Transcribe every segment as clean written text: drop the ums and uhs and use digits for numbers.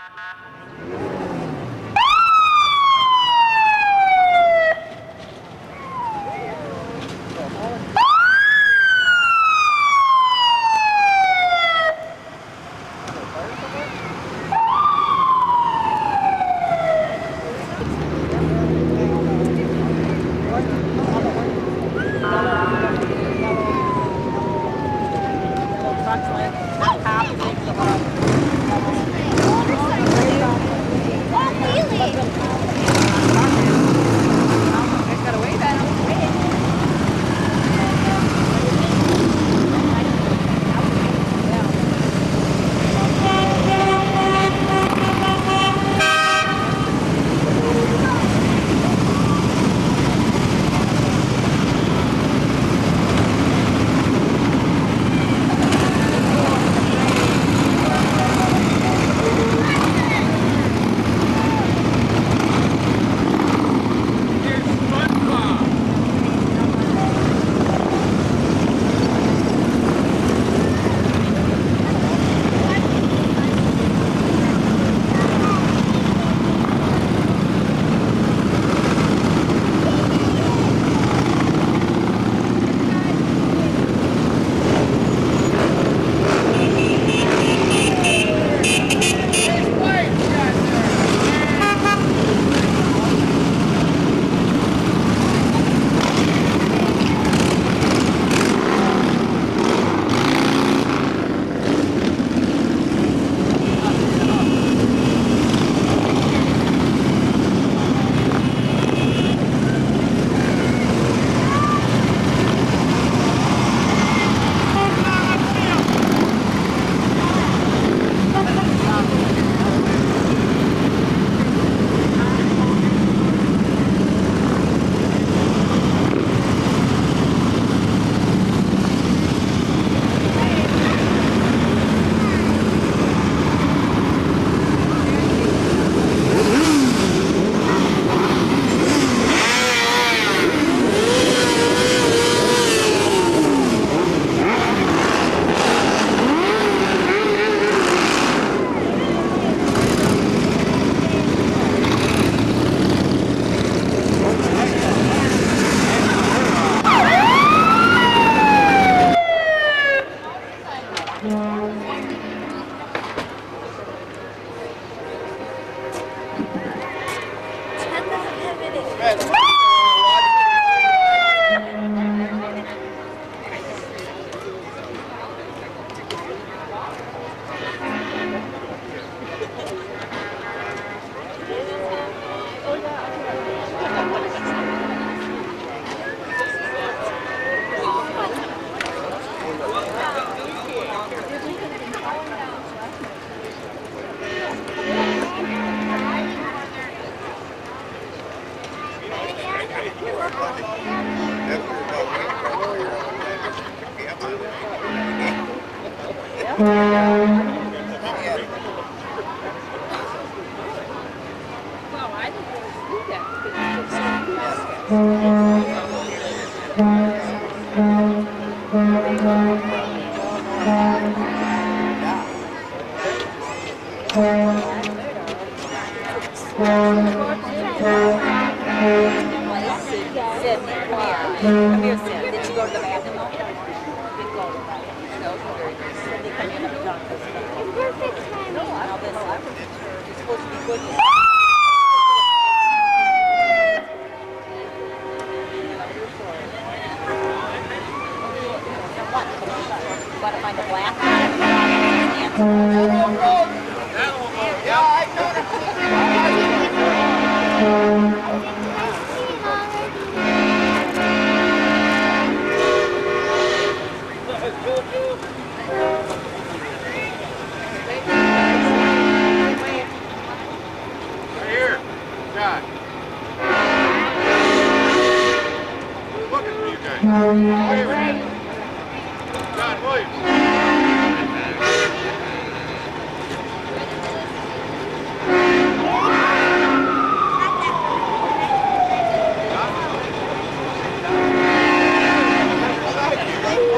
What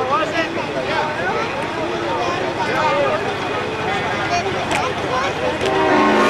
was it? Yeah.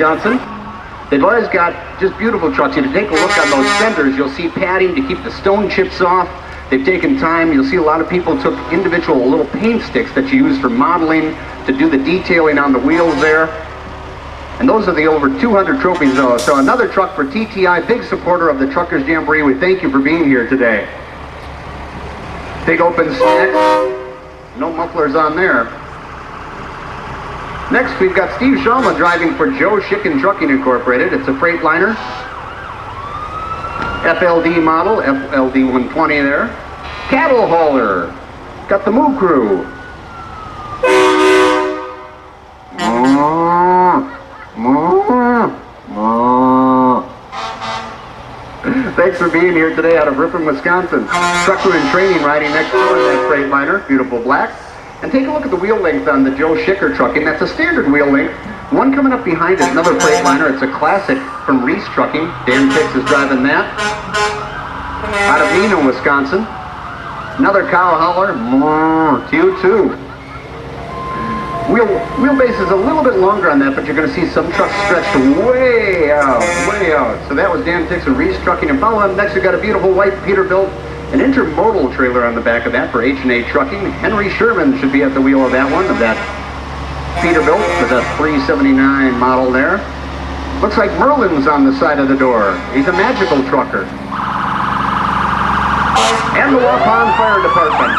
Wisconsin. They've always got just beautiful trucks. If you take a look on those fenders, you'll see padding to keep the stone chips off. They've taken time. You'll see a lot of people took individual little paint sticks that you use for modeling to do the detailing on the wheels there. And those are the over 200 trophies though. So another truck for TTI, big supporter of the Truckers Jamboree. We thank you for being here today. Big open snack. No mufflers on there. Next, we've got Steve Shalma driving for Joe Chicken Trucking Incorporated. It's a Freightliner. FLD model, FLD 120 there. Cattle hauler. Got the Moo Crew. Thanks for being here today out of Ripon, Wisconsin. Trucker in training riding next door in that Freightliner, beautiful black. And take a look at the wheel length on the Joe Schicker Trucking. That's a standard wheel length. One coming up behind it, another Freightliner. It's a classic from Reese Trucking. Dan Pitts is driving that. Out of Neenah, Wisconsin. Another cow hauler. Q2. Wheelbase is a little bit longer on that, but you're going to see some trucks stretched way out, way out. So that was Dan Pitts and Reese Trucking. And follow up next, we've got a beautiful white Peterbilt. An intermodal trailer on the back of that for H&A Trucking. Henry Sherman should be at the wheel of that one, of that Peterbilt with a 379 model there. Looks like Merlin's on the side of the door. He's a magical trucker. And the Waupun Fire Department.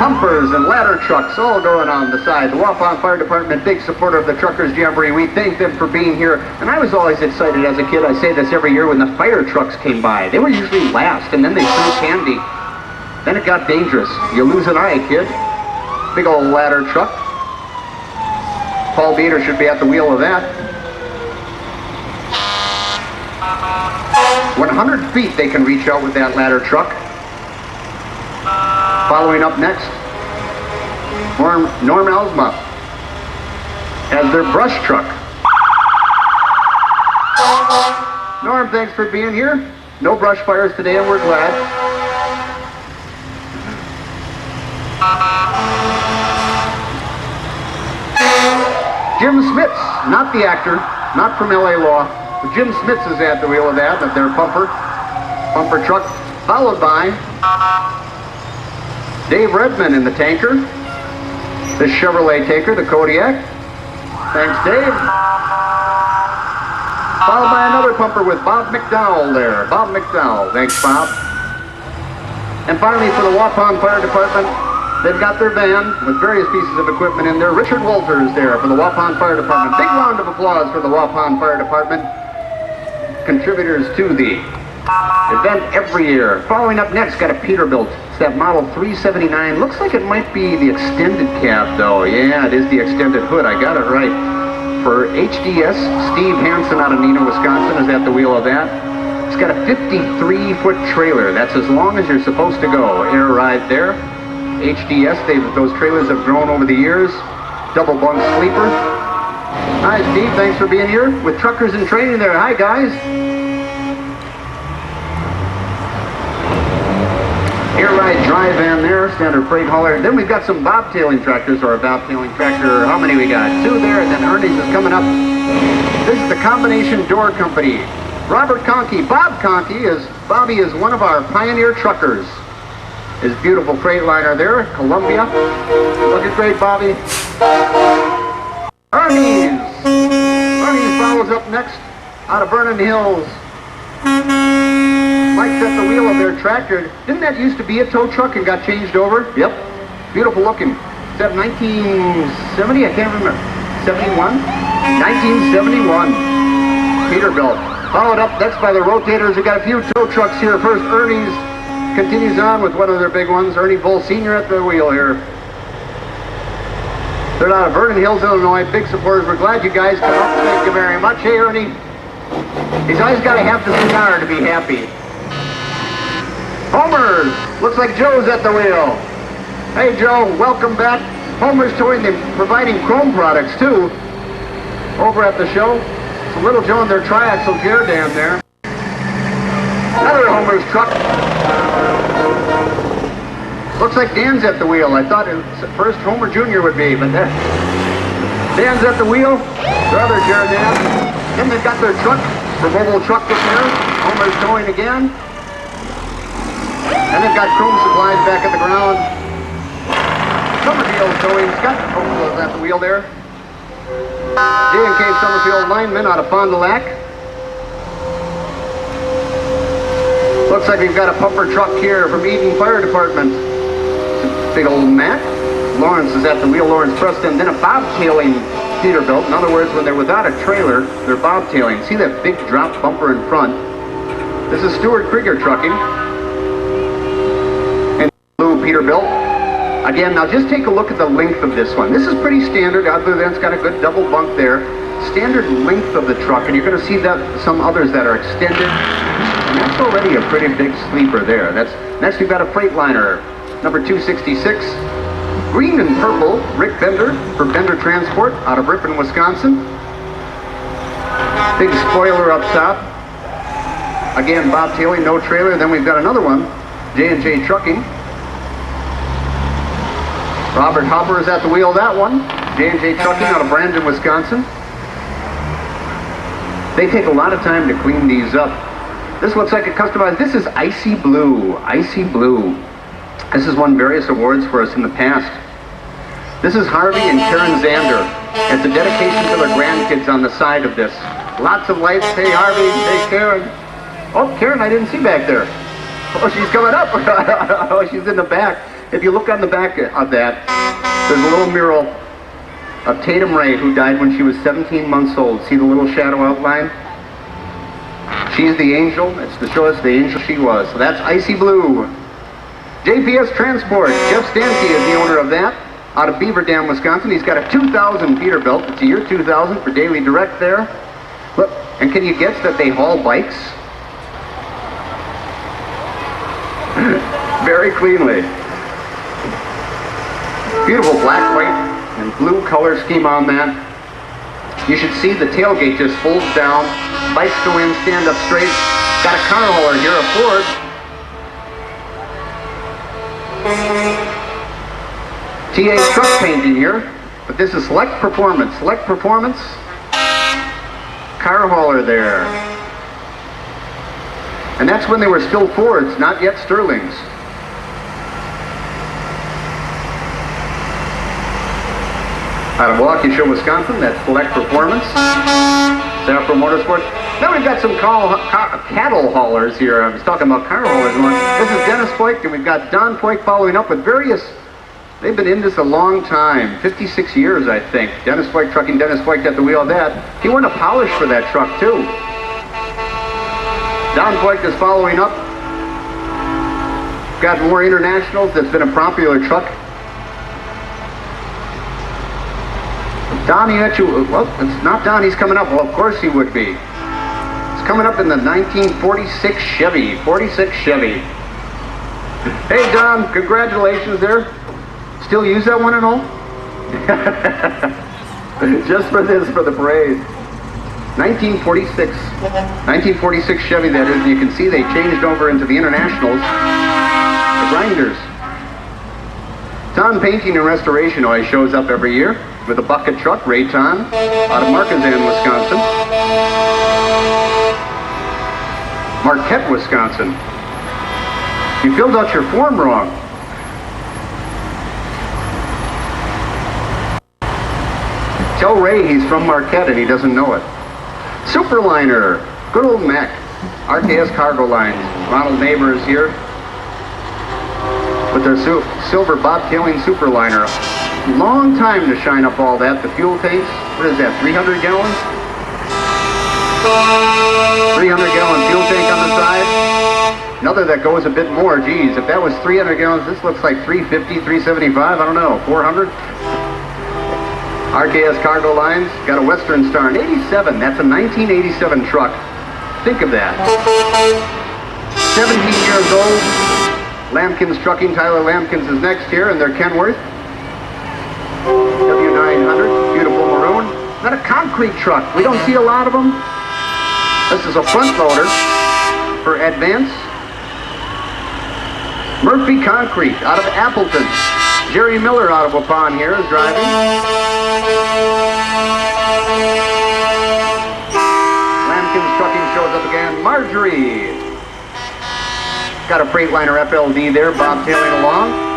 Pumpers and ladder trucks all going on the side. The Waupun Fire Department, big supporter of the Truckers Jamboree. We thank them for being here. And I was always excited as a kid. I say this every year when the fire trucks came by. They were usually last, and then they threw candy. Then it got dangerous. You lose an eye, kid. Big old ladder truck. Paul Bader should be at the wheel of that. 100 feet they can reach out with that ladder truck. Following up next, Norm Elsma has their brush truck. Norm, thanks for being here. No brush fires today, and we're glad. Jim Smits, not the actor, not from LA Law, but Jim Smits is at the wheel of that, their bumper truck, followed by Dave Redman in the tanker, the Chevrolet Taker, the Kodiak. Thanks, Dave. Followed by another pumper with Bob McDowell there. Bob McDowell. Thanks, Bob. And finally, for the Waupun Fire Department, they've got their van with various pieces of equipment in there. Richard Walters there for the Waupun Fire Department. Big round of applause for the Waupun Fire Department. Contributors to the event every year. Following up next, got a Peterbilt. It's that model 379. Looks like it might be the extended cab, though. Yeah, it is the extended hood. I got it right. For HDS, Steve Hansen out of Neenah, Wisconsin is at the wheel of that. It's got a 53-foot trailer. That's as long as you're supposed to go. Air ride there. HDS, those trailers have grown over the years. Double bunk sleeper. Hi, Steve. Thanks for being here with Truckers in Training there. Hi, guys. Air ride drive van there, standard freight hauler. Then we've got some bobtailing tractors, or a bobtailing tractor. How many we got? 2 there, and then Ernie's is coming up. This is the Combination Door Company. Robert Conkey. Bobby is one of our pioneer truckers. His beautiful Freightliner there, Columbia. Looking great, Bobby. Ernie's follows up next, out of Vernon Hills. Mike's at the wheel of their tractor. Didn't that used to be a tow truck and got changed over? Yep. Beautiful looking. Is that 1970? I can't remember. 71? 1971. Peterbilt. Followed up next by the Rotators. We've got a few tow trucks here. First, Ernie's continues on with one of their big ones. Ernie Bull Sr. at the wheel here. They're out of Vernon Hills, Illinois. Big supporters. We're glad you guys come up. Thank you very much. Hey, Ernie. He's always got to have the cigar to be happy. Homer's. Looks like Joe's at the wheel. Hey, Joe. Welcome back. Homer's Towing. They're providing chrome products, too, over at the show. So Little Joe and their triaxle gear dam there. Another Homer's truck. Looks like Dan's at the wheel. I thought first Homer Jr. would be, but Dan's at the wheel. Their other gear dam. Then they've got their truck, their mobile truck repair. Homer's Towing again. And they've got chrome supplies back at the ground. Summerfield Towing. Scott Homer is at the wheel there. J&K Summerfield lineman out of Fond du Lac. Looks like we've got a pumper truck here from Eden Fire Department. Big old Matt. Lawrence is at the wheel, Lawrence Preston. Then a bobtailing Peterbilt. In other words, when they're without a trailer, they're bobtailing. See that big drop bumper in front? This is Stuart Krieger Trucking. And blue Peterbilt. Again, now just take a look at the length of this one. This is pretty standard, other than it's got a good double bunk there. Standard length of the truck, and you're going to see that some others that are extended. And that's already a pretty big sleeper there. Next we've got a Freightliner, number 266. Green and purple, Rick Bender for Bender Transport out of Ripon, Wisconsin. Big spoiler up top. Again, bobtailing, no trailer. Then we've got another one, J&J Trucking. Robert Hopper is at the wheel of that one. J&J Trucking out of Brandon, Wisconsin. They take a lot of time to clean these up. This looks like a customized. This is Icy Blue. Icy Blue. This has won various awards for us in the past. This is Harvey and Karen Zander. It's a dedication to their grandkids on the side of this. Lots of lights. Hey, Harvey. Hey, Karen. Oh, Karen, I didn't see back there. Oh, she's coming up. Oh, she's in the back. If you look on the back of that, there's a little mural of Tatum Ray, who died when she was 17 months old. See the little shadow outline? She's the angel. It's to show us the angel she was. So that's Icy Blue. JPS Transport. Jeff Stanke is the owner of that. out of Beaver Dam, Wisconsin. He's got a 2,000 Peterbilt. It's a year 2000 for Daily Direct there. Look, and can you guess that they haul bikes? Very cleanly. Beautiful black, white, and blue color scheme on that. You should see the tailgate just folds down. Bikes go in, stand up straight. Got a car hauler here, a Ford. TA truck painting here, but this is Select Performance. Select Performance. Car hauler there. And that's when they were still Fords, not yet Sterlings. Out of Waukesha, Wisconsin, that's Select Performance. Zafra Motorsports. Now we've got some cattle haulers here. I was talking about car haulers. This is Dennis Foyk, and we've got Don Foyk following up with various. They've been in this a long time, 56 years, I think. Dennis Foyk Trucking, Dennis Foyk at the wheel of that. He won a polish for that truck, too. Don Foyk is following up. Got more internationals. That's been a popular truck. Donnie, well, it's not Donnie's coming up. Well, of course he would be. It's coming up in the 1946 Chevy. 46 Chevy. Hey, Don, congratulations there. Still use that one and all? Just for this, for the parade. 1946. 1946 Chevy, that is. You can see they changed over into the Internationals. The grinders. Ton Painting and Restoration always shows up every year with a bucket truck, Ray Ton, out of Marquezan, Wisconsin. Marquette, Wisconsin. You filled out your form wrong. Tell Ray he's from Marquette and he doesn't know it. Superliner, good old Mac. RKS Cargo Lines. Ronald Neighbor is here with their silver bobtailing Superliner. Long time to shine up all that. The fuel tanks, what is that, 300 gallons? 300-gallon fuel tank on the side. Another that goes a bit more. Geez, if that was 300 gallons, this looks like 350, 375, I don't know, 400? RKS Cargo Lines, got a Western Star, an 87. That's a 1987 truck. Think of that. 17 years old. Lampkins Trucking, Tyler Lampkins is next here, and they're Kenworth. W900, beautiful maroon. Not a concrete truck. We don't see a lot of them. This is a front loader for Advance. Murphy Concrete out of Appleton. Jerry Miller out of Waupun here is driving. Lampkins Trucking shows up again. Marjorie. Got a Freightliner FLD there, bobtailing along.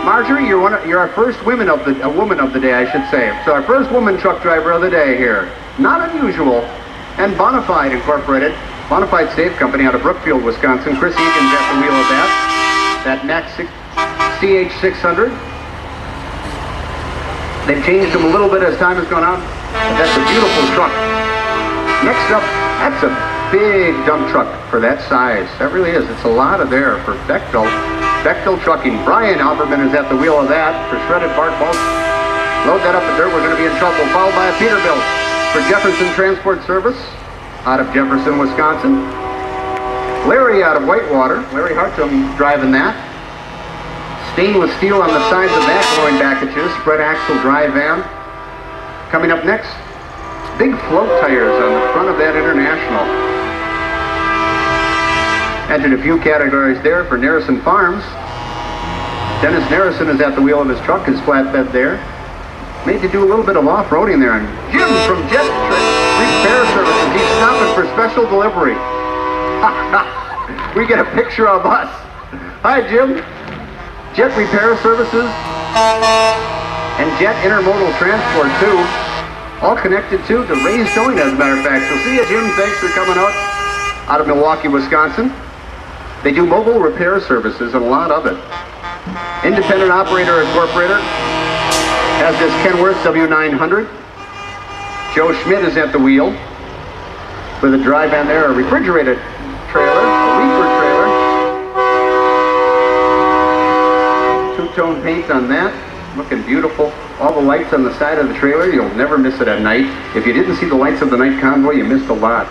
Marjorie, you're our first woman of the day, I should say. So our first woman truck driver of the day here. Not unusual. And Bonafide Incorporated, Bonafide Safe Company out of Brookfield, Wisconsin. Chris Egan's at the wheel of that. That Max CH600. They've changed them a little bit as time has gone on. But that's a beautiful truck. Next up, that's a big dump truck for that size. That really is. It's a lot of there for Bechtel. Bechtel Trucking. Brian Alberman is at the wheel of that for shredded bark mulch. Load that up with dirt, we're going to be in trouble. Followed by a Peterbilt for Jefferson Transport Service out of Jefferson, Wisconsin. Larry out of Whitewater. Larry Hartrum driving that. Stainless steel on the sides of that going back at you. Spread axle drive van. Coming up next, big float tires on the front of that International. Entered a few categories there for Narrison Farms. Dennis Narrison is at the wheel of his truck, his flatbed there. Made to do a little bit of off-roading there. And Jim from Jet Repair Services, he's stopping for special delivery. We get a picture of us. Hi, Jim. Jet Repair Services and Jet Intermodal Transport, too. All connected to the Raised Towing, as a matter of fact. So see you, Jim. Thanks for coming out of Milwaukee, Wisconsin. They do mobile repair services and a lot of it. Independent Operator Incorporated has this Kenworth W900. Joe Schmidt is at the wheel with a drive van there, a refrigerated trailer, a reefer trailer. Two-tone paint on that. looking beautiful. All the lights on the side of the trailer, you'll never miss it at night. If you didn't see the lights of the night convoy, you missed a lot.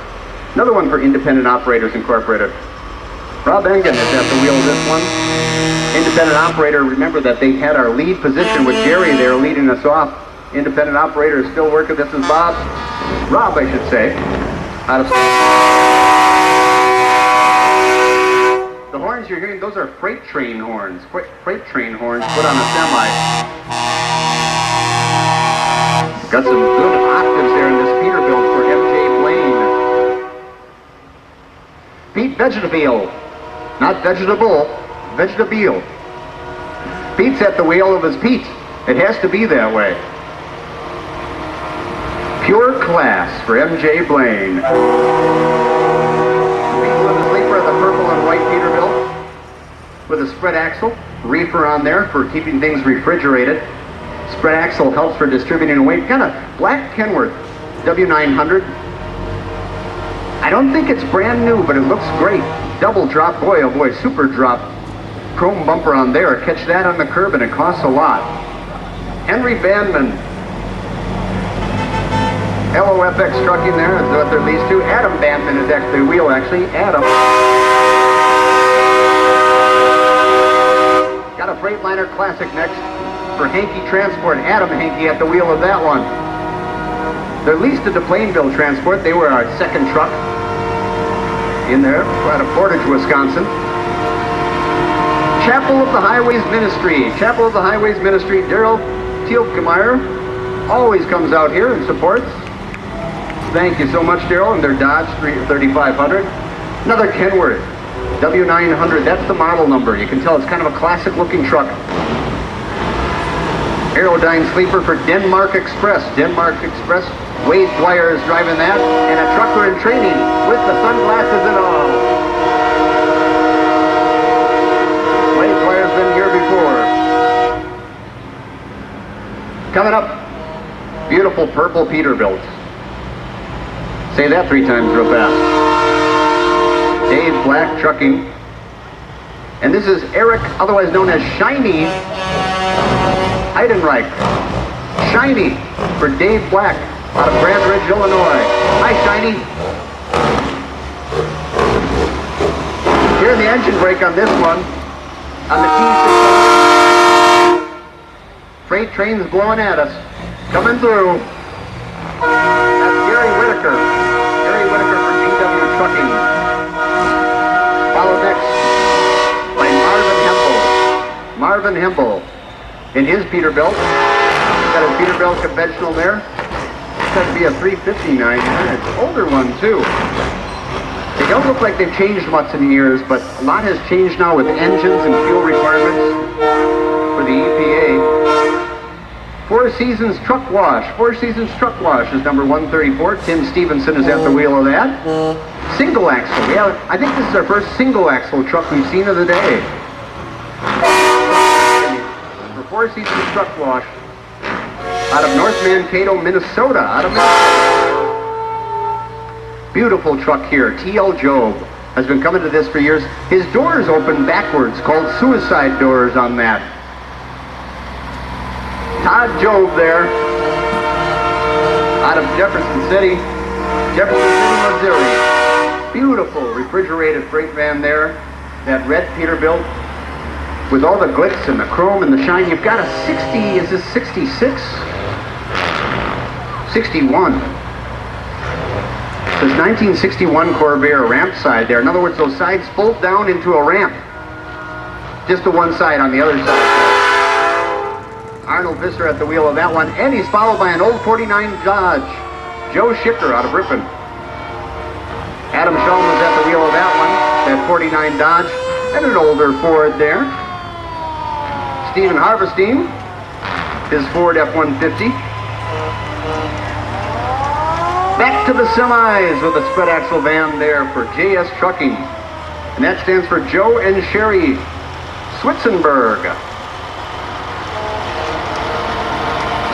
Another one for Independent Operators Incorporated. Rob Engen is at the wheel of this one. Independent operator, remember that they had our lead position with Jerry there leading us off. Independent operator is still working. This is Rob, I should say. Out of the horns you're hearing, those are freight train horns. Freight train horns put on a semi. Got some good octaves there in this Peterbilt for MJ Blaine. Pete Vegetable, not vegetable, Vegetable. Pete's at the wheel of his Pete. It has to be that way. Pure class for MJ Blaine. People in the sleeper of the purple and white Peterbilt with a spread axle, reefer on there for keeping things refrigerated. Spread axle helps for distributing weight. Got a black Kenworth W900. I don't think it's brand new, but it looks great. Double drop, boy oh boy, super drop. Chrome bumper on there. Catch that on the curb and it costs a lot. Henry Bandman. LOFX trucking there is what they're leased to. Adam Bandman is actually the wheel, actually. Adam. Got a Freightliner Classic next for Hankey Transport. Adam Hankey at the wheel of that one. They're leased to Plainville Transport. They were our second truck in there out of Portage, Wisconsin. Chapel of the Highways Ministry. Chapel of the Highways Ministry. Daryl Tielkemeyer always comes out here and supports. Thank you so much, Daryl, and their Dodge 3500. Another Kenworth W900. That's the model number. You can tell it's kind of a classic-looking truck. Aerodyne sleeper for Denmark Express. Denmark Express. Wade Dwyer is driving that, and a trucker in training with the sunglasses and all. Wade Dwyer's been here before. Coming up, beautiful purple Peterbilt. Say that 3 times real fast. Dave Black Trucking. And this is Eric, otherwise known as Shiny Heidenreich. Shiny for Dave Black out of Grand Ridge, Illinois. Hi, Shiny. Hear the engine brake on this one. On the T6. Freight trains blowing at us. Coming through. That's Gary Whitaker. Gary Whitaker for GW Trucking. Followed next by Marvin Hempel in his Peterbilt. Got his Peterbilt conventional there. It's got to be a 359. It's an older one too. They don't look like they've changed much in years, but a lot has changed now with engines and fuel requirements for the EPA. Four Seasons Truck Wash. Four Seasons Truck Wash is number 134. Tim Stevenson is at the wheel of that. Single axle. Yeah, I think this is our first single axle truck we've seen of the day. For Four Seasons Truck Wash. Out of North Mankato, Minnesota. Beautiful truck here. T.L. Job has been coming to this for years. His doors open backwards, called suicide doors on that. Todd Job there, out of Jefferson City, Missouri. Beautiful refrigerated freight van there. That red Peterbilt with all the glitz and the chrome and the shine. You've got a 60, is this 66? 61. This 1961 Corvair ramp side there. In other words, those sides fold down into a ramp. Just to one side on the other side. Arnold Visser at the wheel of that one, and he's followed by an old 49 Dodge. Joe Schicker out of Ripon. Adam Shalom was at the wheel of that one, that 49 Dodge, and an older Ford there. Stephen Harvestine, his Ford F-150. Back to the semis with a spread axle van there for JS Trucking. And that stands for Joe and Sherry Switzenberg.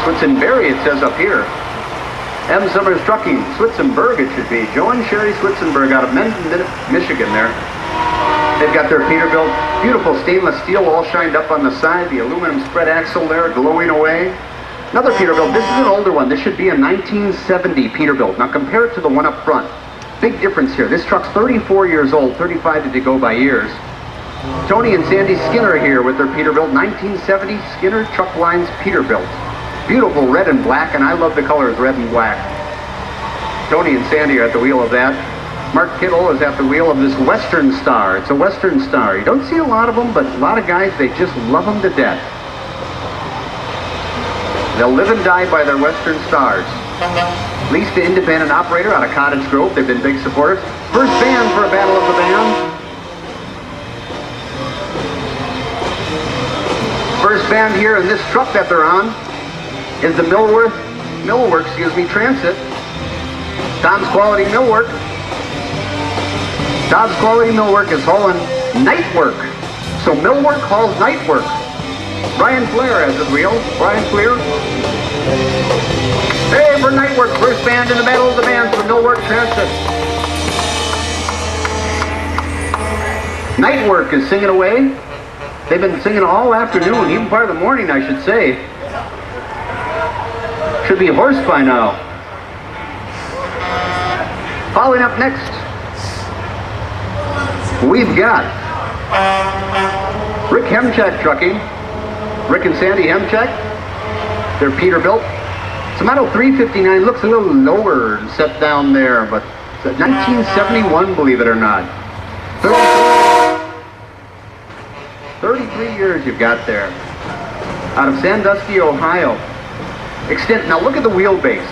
Switzenberry, it says up here. M. Summers Trucking, Switzenberg it should be. Joe and Sherry Switzenberg out of Mendon, Michigan there. They've got their Peterbilt, beautiful stainless steel all shined up on the side, the aluminum spread axle there glowing away. Another Peterbilt, this is an older one. This should be a 1970 Peterbilt. Now compare it to the one up front. Big difference here. This truck's 34 years old, 35 to go by years. Tony and Sandy Skinner here with their Peterbilt, 1970 Skinner Truck Lines Peterbilt. Beautiful red and black, and I love the colors red and black. Tony and Sandy are at the wheel of that. Mark Kittle is at the wheel of this Western Star. It's a Western Star. You don't see a lot of them, but a lot of guys, they just love them to death. They'll live and die by their Western Stars. Leased to independent operator out of Cottage Grove. They've been big supporters. First band for a Battle of the Bands. First band here in this truck that they're on is the Millwork Transit. Tom's Quality Millwork. Tom's Quality Millwork is hauling night work. So Millwork hauls night work. Brian Flair has the wheel. Brian Flair. Hey, for night work, first band in the Battle of the Bands for Millwork Transit. Night work is singing away. They've been singing all afternoon, even part of the morning, I should say. Should be hoarse by now. Following up next, we've got Rick Hemcheck Trucking. Rick and Sandy Hemcheck. They're Peterbilt. It's a Model 359. Looks a little lower and set down there, but it's a 1971, believe it or not. 33 years you've got there. Out of Sandusky, Ohio. Now look at the wheelbase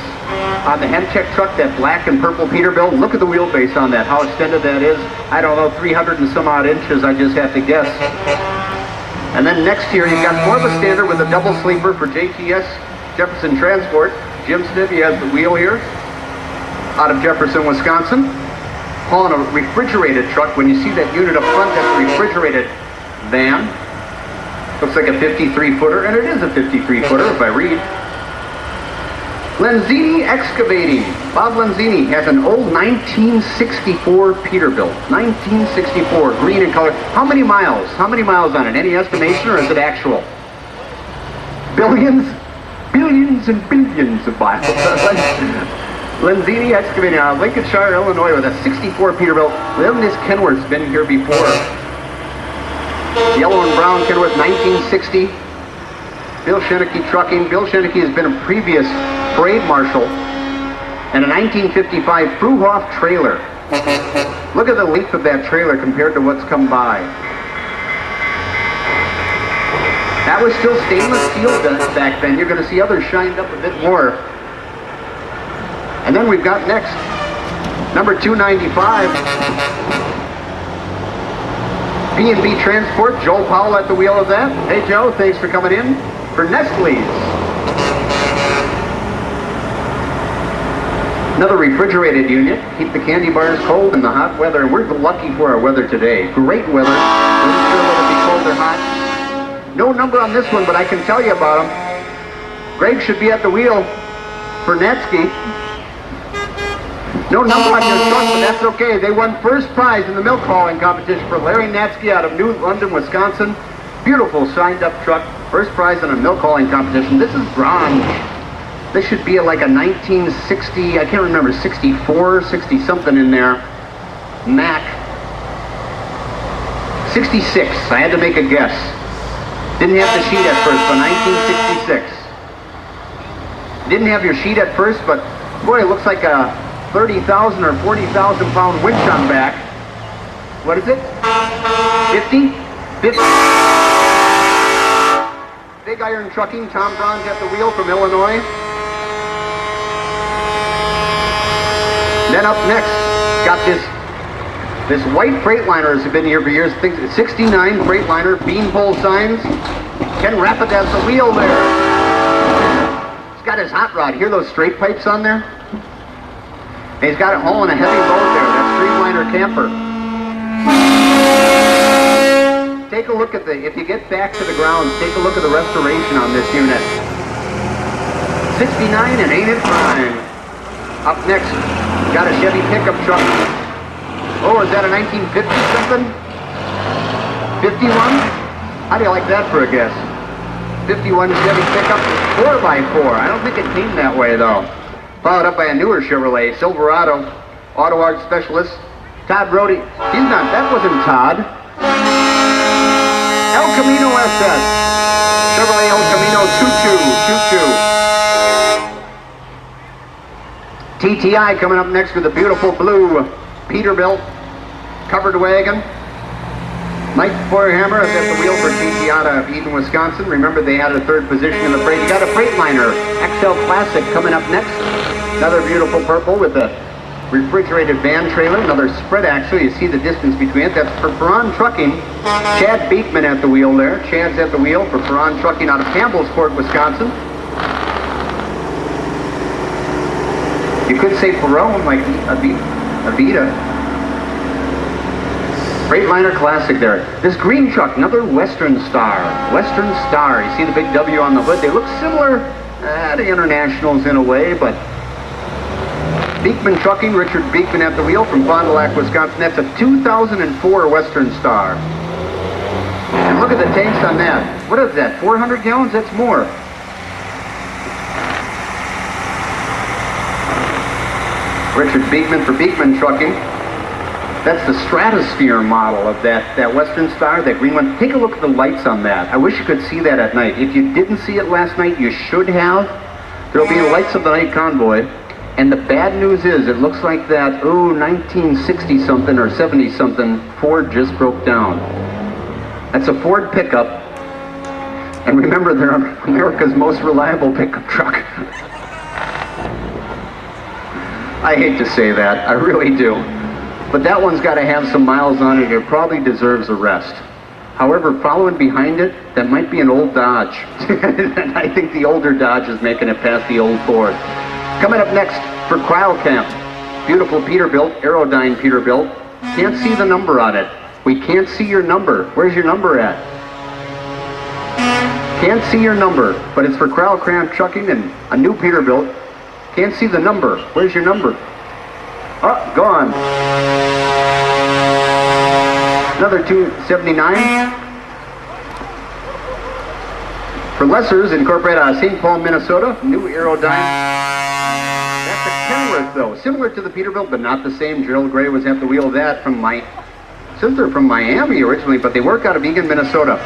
on the Hemcheck truck, that black and purple Peterbilt. Look at the wheelbase on that, how extended that is. I don't know, 300 and some odd inches, I just have to guess. And then next here, you've got more of a standard with a double sleeper for JTS Jefferson Transport. Jim Snivy has the wheel here, out of Jefferson, Wisconsin. Hauling a refrigerated truck. When you see that unit up front, that's a refrigerated van. Looks like a 53-footer, and it is a 53-footer if I read. Lenzini Excavating. Bob Lenzini has an old 1964 Peterbilt. 1964, green in color. How many miles? How many miles on it? Any estimation, or is it actual? Billions? Billions and billions of miles. Lenzini Excavating out of Lincolnshire, Illinois, with a 64 Peterbilt. This Kenworth's been here before. Yellow and brown Kenworth, 1960. Bill Sheneke Trucking. Bill Sheneke has been a previous parade marshal and a 1955 Fruhoff trailer. Look at the length of that trailer compared to what's come by. That was still stainless steel back then. You're going to see others shined up a bit more. And then we've got next, number 295, P&B Transport. Joe Powell at the wheel of that. Hey Joe, thanks for coming in. For Nestle's. Another refrigerated unit. Keep the candy bars cold in the hot weather. And we're lucky for our weather today. Great weather. Wasn't sure whether it be cold or hot. No number on this one, but I can tell you about them. Greg should be at the wheel for Netsky. No number on your truck, but that's okay. They won first prize in the milk hauling competition for Larry Natsky out of New London, Wisconsin. Beautiful shined up truck. First prize in a milk hauling competition. This is bronze. This should be like a 1960, I can't remember, 64, 60 something in there. Mac. 66, I had to make a guess. Didn't have the sheet at first, but 1966. Didn't have your sheet at first, but boy, it looks like a 30,000 or 40,000 pound winch on back. What is it? 50? 50? Big Iron Trucking, Tom Braun's at the wheel from Illinois. Then up next, got this white Freightliner has been here for years. 69 Freightliner, beanpole signs. Ken Rapid has the wheel there. He's got his hot rod. Hear those straight pipes on there? And he's got it hauling a heavy load there. That Streamliner camper. Take a look at if you get back to the grounds, take a look at the restoration on this unit. 69 and ain't it fine. Up next, got a Chevy pickup truck. Oh, is that a 1950 something? 51? How do you like that for a guess? 51 Chevy pickup 4x4. I don't think it came that way though. Followed up by a newer Chevrolet Silverado Auto Art Specialist. Todd Brody. He's not, that wasn't Todd. El Camino SS. Chevrolet El Camino Choo-Choo. TTI coming up next with a beautiful blue Peterbilt covered wagon. Mike Feuerhammer is at the wheel for TTI out of Eden, Wisconsin. Remember, they had a third position in the freight. You got a Freightliner XL Classic coming up next. Another beautiful purple with a refrigerated van trailer. Another spread axle. You see the distance between it. That's for Perron Trucking. Chad Beekman at the wheel there. Chad's at the wheel for Perron Trucking out of Campbellsport, Wisconsin. You could say Perron like Avita. Freightliner Classic there. This green truck, another Western Star. Western Star. You see the big W on the hood? They look similar to Internationals in a way, but Beekman Trucking, Richard Beekman at the wheel from Fond du Lac, Wisconsin. That's a 2004 Western Star. And look at the tanks on that. What is that, 400 gallons? That's more. Richard Beekman for Beekman Trucking. That's the Stratosphere model of that Western Star, that green one. Take a look at the lights on that. I wish you could see that at night. If you didn't see it last night, you should have. There'll be lights of the night convoy. And the bad news is, it looks like that, 1960-something or 70-something Ford just broke down. That's a Ford pickup. And remember, they're America's most reliable pickup truck. I hate to say that. I really do. But that one's got to have some miles on it. It probably deserves a rest. However, following behind it, that might be an old Dodge. And I think the older Dodge is making it past the old Ford. Coming up next for Cryo Camp. Beautiful Peterbilt, Aerodyne Peterbilt. Can't see the number on it. We can't see your number. Where's your number at? Can't see your number, but it's for Cryo Camp Trucking and a new Peterbilt. Can't see the number. Where's your number? Oh, gone. Another 279. For Lessers, Incorporated out of St. Paul, Minnesota. New Aerodyne. That's a Kenworth, though. Similar to the Peterbilt, but not the same. Gerald Gray was at the wheel of that from since they're from Miami originally, but they work out of Eagan, Minnesota.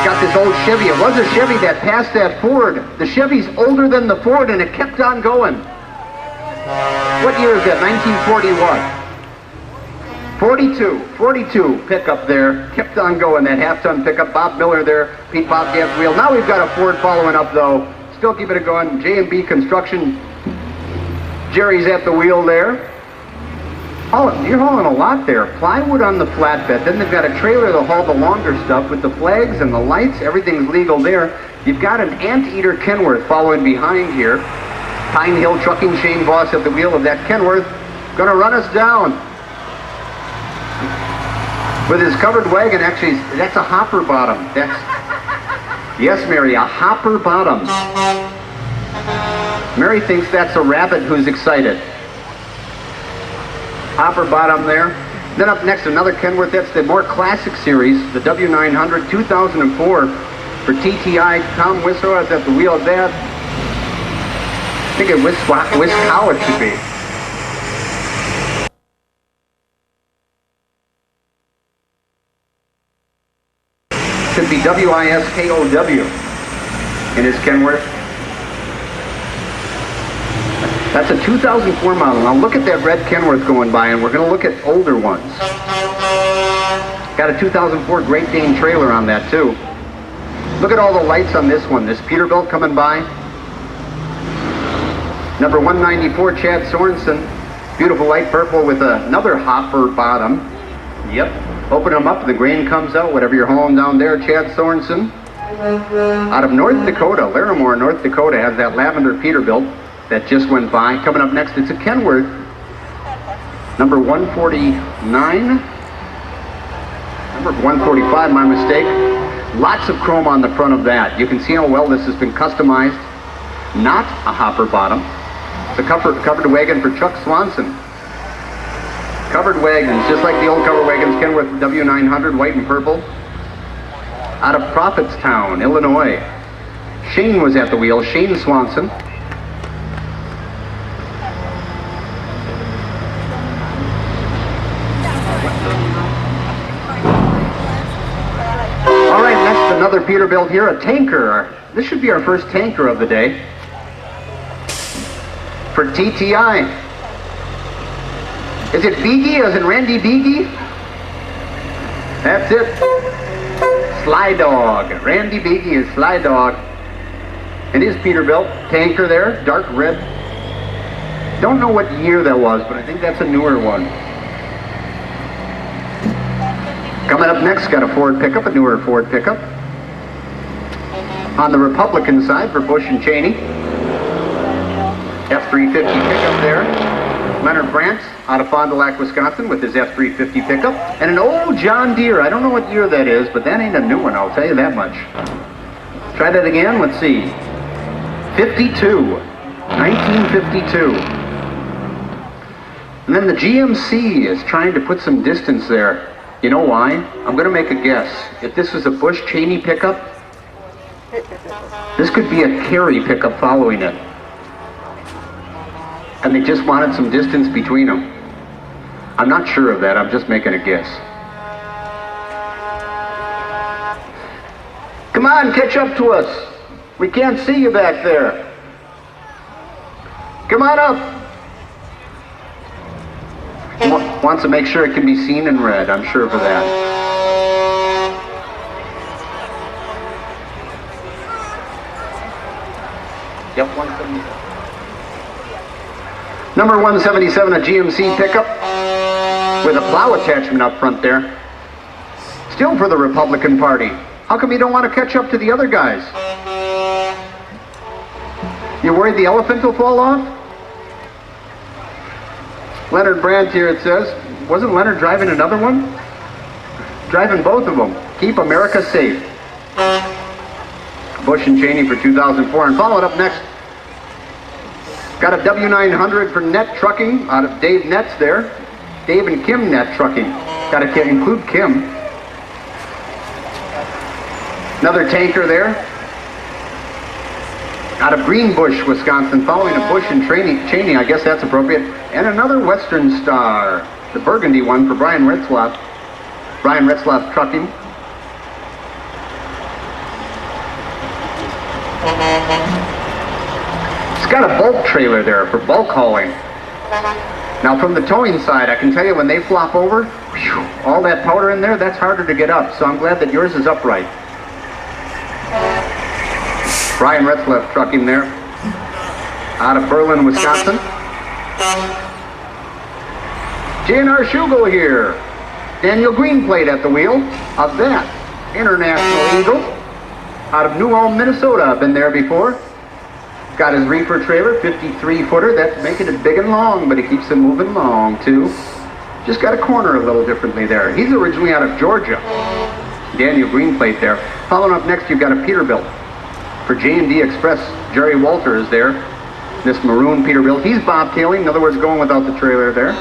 Got this old Chevy. It was a Chevy that passed that Ford. The Chevy's older than the Ford, and it kept on going. What year is that? 1940 what? 42 pickup there. Kept on going, that half-ton pickup. Bob Miller there, Pete Bobke at the wheel. Now we've got a Ford following up, though. Still keeping it going. J&B Construction. Jerry's at the wheel there. Oh, you're hauling a lot there. Plywood on the flatbed. Then they've got a trailer to haul the longer stuff with the flags and the lights. Everything's legal there. You've got an Anteater Kenworth following behind here. Pine Hill Trucking, Shane Voss at the wheel of that Kenworth. Gonna run us down. With his covered wagon, actually, that's a hopper bottom. Yes, Mary, a hopper bottom. Mary thinks that's a rabbit who's excited. Hopper bottom there. Then up next, another Kenworth. That's the more classic series, the W900 2004 for TTI. Tom Wisso is at the wheel of that. I think it Wiscow it should be. Should be W-I-S-K-O-W in his Kenworth. That's a 2004 model. Now look at that red Kenworth going by, and we're going to look at older ones. Got a 2004 Great Dane trailer on that too. Look at all the lights on this one. This Peterbilt coming by. Number 194, Chad Sorensen. Beautiful light purple with another hopper bottom. Yep. Open them up, the grain comes out, whatever you're hauling down there. Chad Sorensen. Out of North Dakota, Larimore, North Dakota, has that lavender Peterbilt that just went by. Coming up next, it's a Kenworth. Number 149. Number 145, my mistake. Lots of chrome on the front of that. You can see how well this has been customized. Not a hopper bottom. It's a covered wagon for Chuck Swanson. Covered wagons, just like the old covered wagons, Kenworth W900, white and purple. Out of Prophetstown, Illinois. Shane was at the wheel, Shane Swanson. All right, next another Peterbilt here, a tanker. This should be our first tanker of the day. For TTI. Is it Beaky? Is it Randy Beaky? That's it. Sly Dog. Randy Beaky is Sly Dog. It is Peterbilt. Tanker there, dark red. Don't know what year that was, but I think that's a newer one. Coming up next, got a Ford pickup, a newer Ford pickup. On the Republican side for Bush and Cheney. F-350 pickup there. Leonard Brandt out of Fond du Lac, Wisconsin with his F-350 pickup. And an old John Deere. I don't know what year that is, but that ain't a new one, I'll tell you that much. Try that again, let's see. 52. 1952. And then the GMC is trying to put some distance there. You know why? I'm going to make a guess. If this was a Bush Cheney pickup, this could be a Kerry pickup following it. And they just wanted some distance between them. I'm not sure of that, I'm just making a guess. Come on, catch up to us. We can't see you back there. Come on up. Wants to make sure it can be seen in red, I'm sure for that. Yep, 177. Number 177, a GMC pickup with a plow attachment up front there. Still for the Republican Party. How come you don't want to catch up to the other guys? You worried the elephant will fall off? Leonard Brandt here, it says. Wasn't Leonard driving another one? Driving both of them. Keep America safe. Bush and Cheney for 2004. And following up next, got a W900 for Net Trucking out of Dave Netz there. Dave and Kim Net Trucking. Got to include Kim. Another tanker there. Out of Greenbush, Wisconsin, following a Bush and Cheney, I guess that's appropriate. And another Western Star, the burgundy one for Brian Retzlaff. Brian Retzlaff Trucking. It's got a bulk trailer there for bulk hauling. Now from the towing side, I can tell you when they flop over, whew, all that powder in there, that's harder to get up. So I'm glad that yours is upright. Brian Retzlaff Trucking there, out of Berlin, Wisconsin. J&R Schugel here. Daniel Greenplate at the wheel of that International Eagle out of New Ulm, Minnesota. I've been there before. Got his reefer trailer, 53-footer. That's making it big and long, but it keeps it moving long too. Just got a corner a little differently there. He's originally out of Georgia. Daniel Greenplate there. Following up next, you've got a Peterbilt. For J&D Express, Jerry Walter is there. This maroon Peterbilt, he's bobtailing, in other words, going without the trailer there.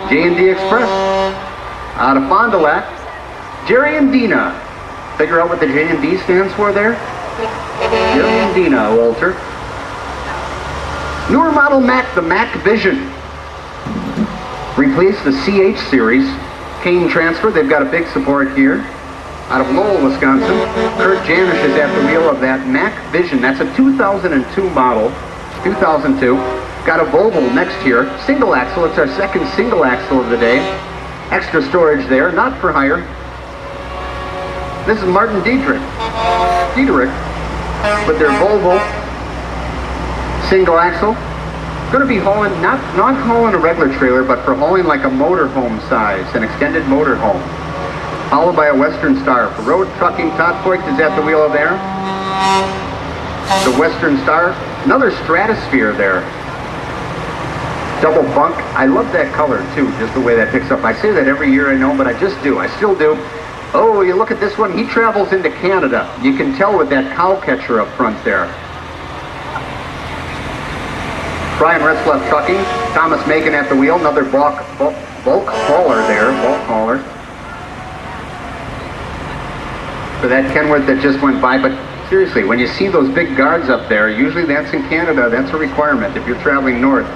J&D Express, out of Fond du Lac. Jerry and Dina. Figure out what the J&D stands for there? Jerry and Dina, Walter. Newer model Mac, the Mac Vision. Replaced the CH series. Kane transfer, they've got a big support here. Out of Lowell, Wisconsin. Kurt Janisch is at the wheel of that Mac Vision. That's a 2002 model. 2002. Got a Volvo next here. Single axle. It's our second single axle of the day. Extra storage there. Not for hire. This is Martin Dietrich with their Volvo single axle. Going to be hauling, not hauling a regular trailer, but for hauling like a motorhome size, an extended motorhome. Followed by a Western Star. For road trucking, Todd Voigt is at the wheel of there. The Western Star. Another Stratosphere there. Double bunk. I love that color too, just the way that picks up. I say that every year, I know, but I just do. I still do. Oh, you look at this one. He travels into Canada. You can tell with that cow catcher up front there. Brian Retzlaff Trucking. Thomas Macon at the wheel. Another bulk hauler there, bulk hauler. For that Kenworth that just went by, but seriously, when you see those big guards up there, usually that's in Canada, that's a requirement if you're traveling north.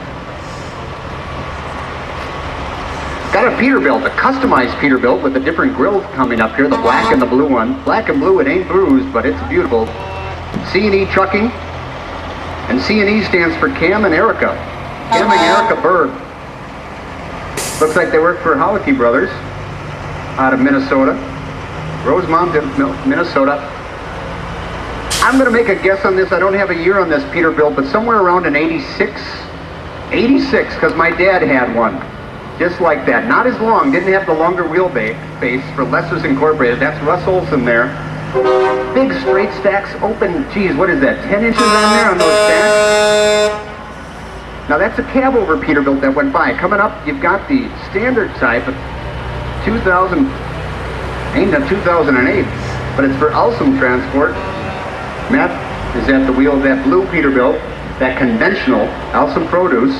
Got a Peterbilt, a customized Peterbilt with the different grills coming up here, the black and the blue one. Black and blue, it ain't bruised, but it's beautiful. C&E Trucking, and C&E stands for Cam and Erica. Cam and Erica Berg. Looks like they work for Holicky Brothers out of Minnesota. Rosemont, Minnesota. I'm going to make a guess on this. I don't have a year on this Peterbilt, but somewhere around an 86. 86, because my dad had one. Just like that. Not as long. Didn't have the longer wheelbase for Lessers Incorporated. That's Russ Olson there. Big straight stacks open. Geez, what is that? 10 inches on there on those stacks? Now that's a cab over Peterbilt that went by. Coming up, you've got the standard type of 2000, ain't a 2008, but it's for Alstom Transport. Matt is at the wheel of that blue Peterbilt, that conventional Alstom Produce,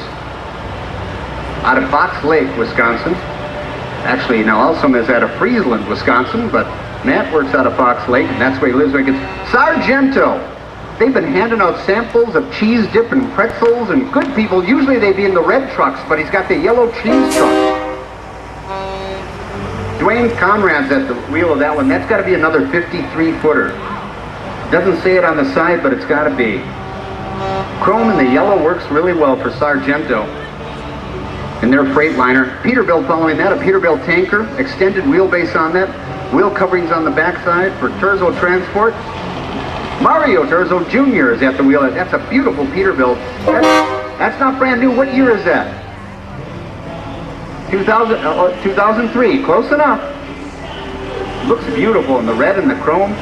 out of Fox Lake, Wisconsin. Actually, now Alstom is out of Friesland, Wisconsin, but Matt works out of Fox Lake, and that's where he lives. Where he gets Sargento. They've been handing out samples of cheese dip and pretzels, and good people, usually they'd be in the red trucks, but he's got the yellow cheese truck. Dwayne Conrad's at the wheel of that one. That's got to be another 53-footer. Doesn't say it on the side, but it's got to be. Chrome and the yellow works really well for Sargento in their Freightliner. Peterbilt following that, a Peterbilt tanker, extended wheelbase on that, wheel coverings on the backside for Terzo Transport. Mario Terzo Jr. is at the wheel. That's a beautiful Peterbilt. That's not brand new. What year is that? 2003. Close enough. Looks beautiful in the red and the chrome.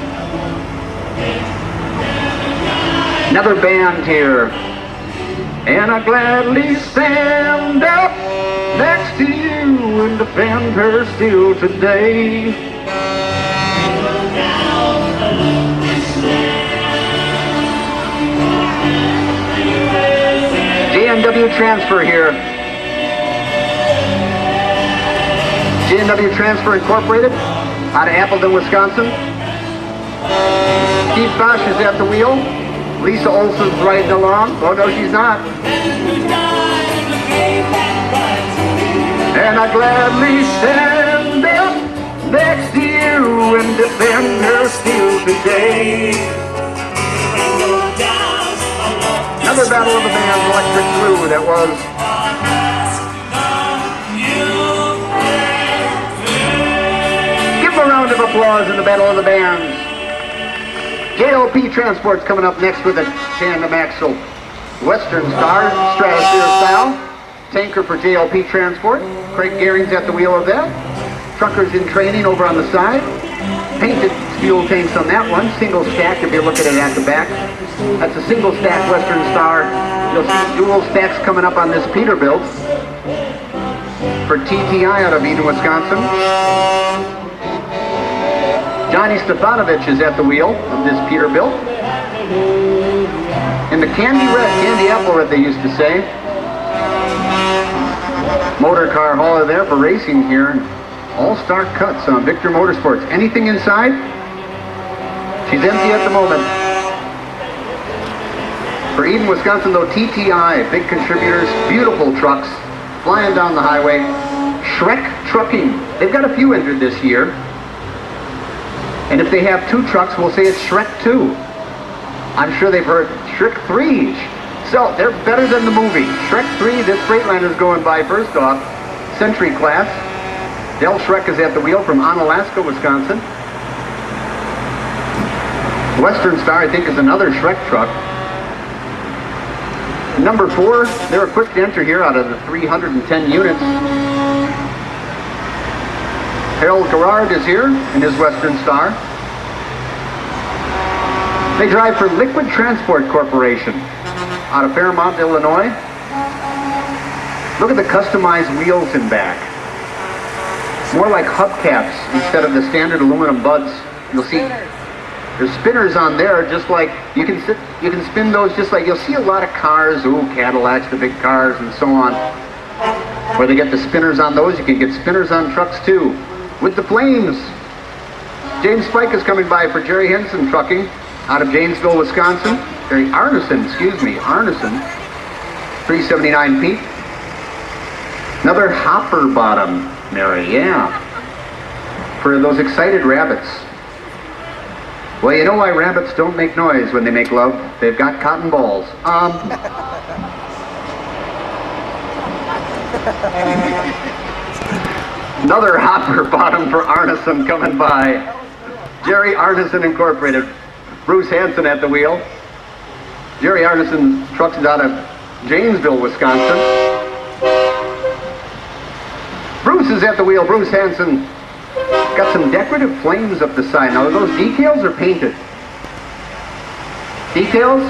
Another band here. And I gladly stand up next to you and defend her still today. J&W Transfer here. J&W Transfer Incorporated out of Appleton, Wisconsin. Steve Bosch is at the wheel. Lisa Olson's riding along. Oh no, she's not. And I gladly stand up next to you and defend her still today. Another Battle of the Bands, Electric Blue, that was. Give them a round of applause in the Battle of the Bands. JLP Transport's coming up next with a tandem axle. Western Star, Stratosphere style. Tanker for JLP Transport. Craig Gehring's at the wheel of that. Truckers in training over on the side. Painted fuel tanks on that one. Single stack if you look at it at the back. That's a single stack Western Star. You'll see dual stacks coming up on this Peterbilt for TTI out of Eden, Wisconsin. Johnny Stefanovich is at the wheel of this Peterbilt. In the candy red, candy apple red they used to say. Motor car hauler there for racing here. All-star cuts on Victor Motorsports. Anything inside? She's empty at the moment. For Eden, Wisconsin, though, TTI, big contributors, beautiful trucks, flying down the highway. Shrek Trucking, they've got a few entered this year. And if they have two trucks, we'll say it's Shrek 2. I'm sure they've heard Shrek 3. So, they're better than the movie. Shrek 3, this Freightliner's going by first off. Century class. Del Shrek is at the wheel from Onalaska, Wisconsin. Western Star, I think, is another Shrek truck. Number 4, they're equipped to enter here out of the 310 units. Harold Garrard is here in his Western Star. They drive for Liquid Transport Corporation out of Fairmont, Illinois. Look at the customized wheels in back. More like hubcaps instead of the standard aluminum buds. You'll see there's spinners on there, just like you can spin those just like you'll see a lot of cars, Cadillacs, the big cars, and so on. Where they get the spinners on those, you can get spinners on trucks too. With the Flames, James Spike is coming by for Jerry Henson Trucking out of Janesville, Wisconsin. Jerry Arneson, Arneson, 379 Pete. Another hopper bottom, Mary, yeah. For those excited rabbits. Well, you know why rabbits don't make noise when they make love? They've got cotton balls. Another hopper bottom for Arneson coming by. Jerry Arneson Incorporated. Bruce Hanson at the wheel. Jerry Arneson trucks out of Janesville, Wisconsin. Bruce is at the wheel. Bruce Hanson got some decorative flames up the side. Now, are those decals or painted? Decals?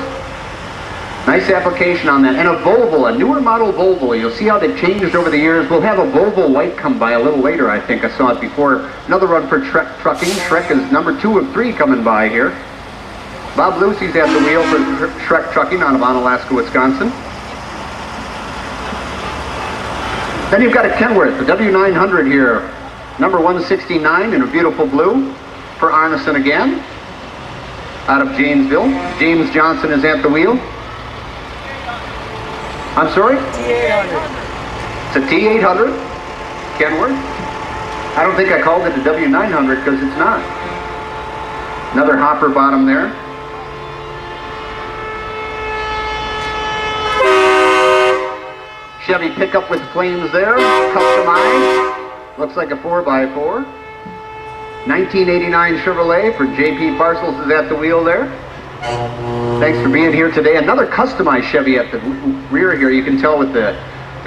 Nice application on that. And a Volvo, a newer model Volvo. You'll see how they've changed over the years. We'll have a Volvo white come by a little later, I think. I saw it before. Another run for Trek Trucking. Shrek is number 2 of 3 coming by here. Bob Lucy's at the wheel for Shrek Trucking out of Onalaska, Wisconsin. Then you've got a Kenworth, the W900 here. Number 169 in a beautiful blue for Arneson again. Out of Janesville. James Johnson is at the wheel. I'm sorry? T800. It's a T800 Kenworth. I don't think I called it a W900 because it's not. Another hopper bottom there. Chevy pickup with flames there. Customized. Looks like a 4x4. 1989 Chevrolet for J.P. Parcels is at the wheel there. Thanks for being here today. Another customized Chevy at the rear here. You can tell with the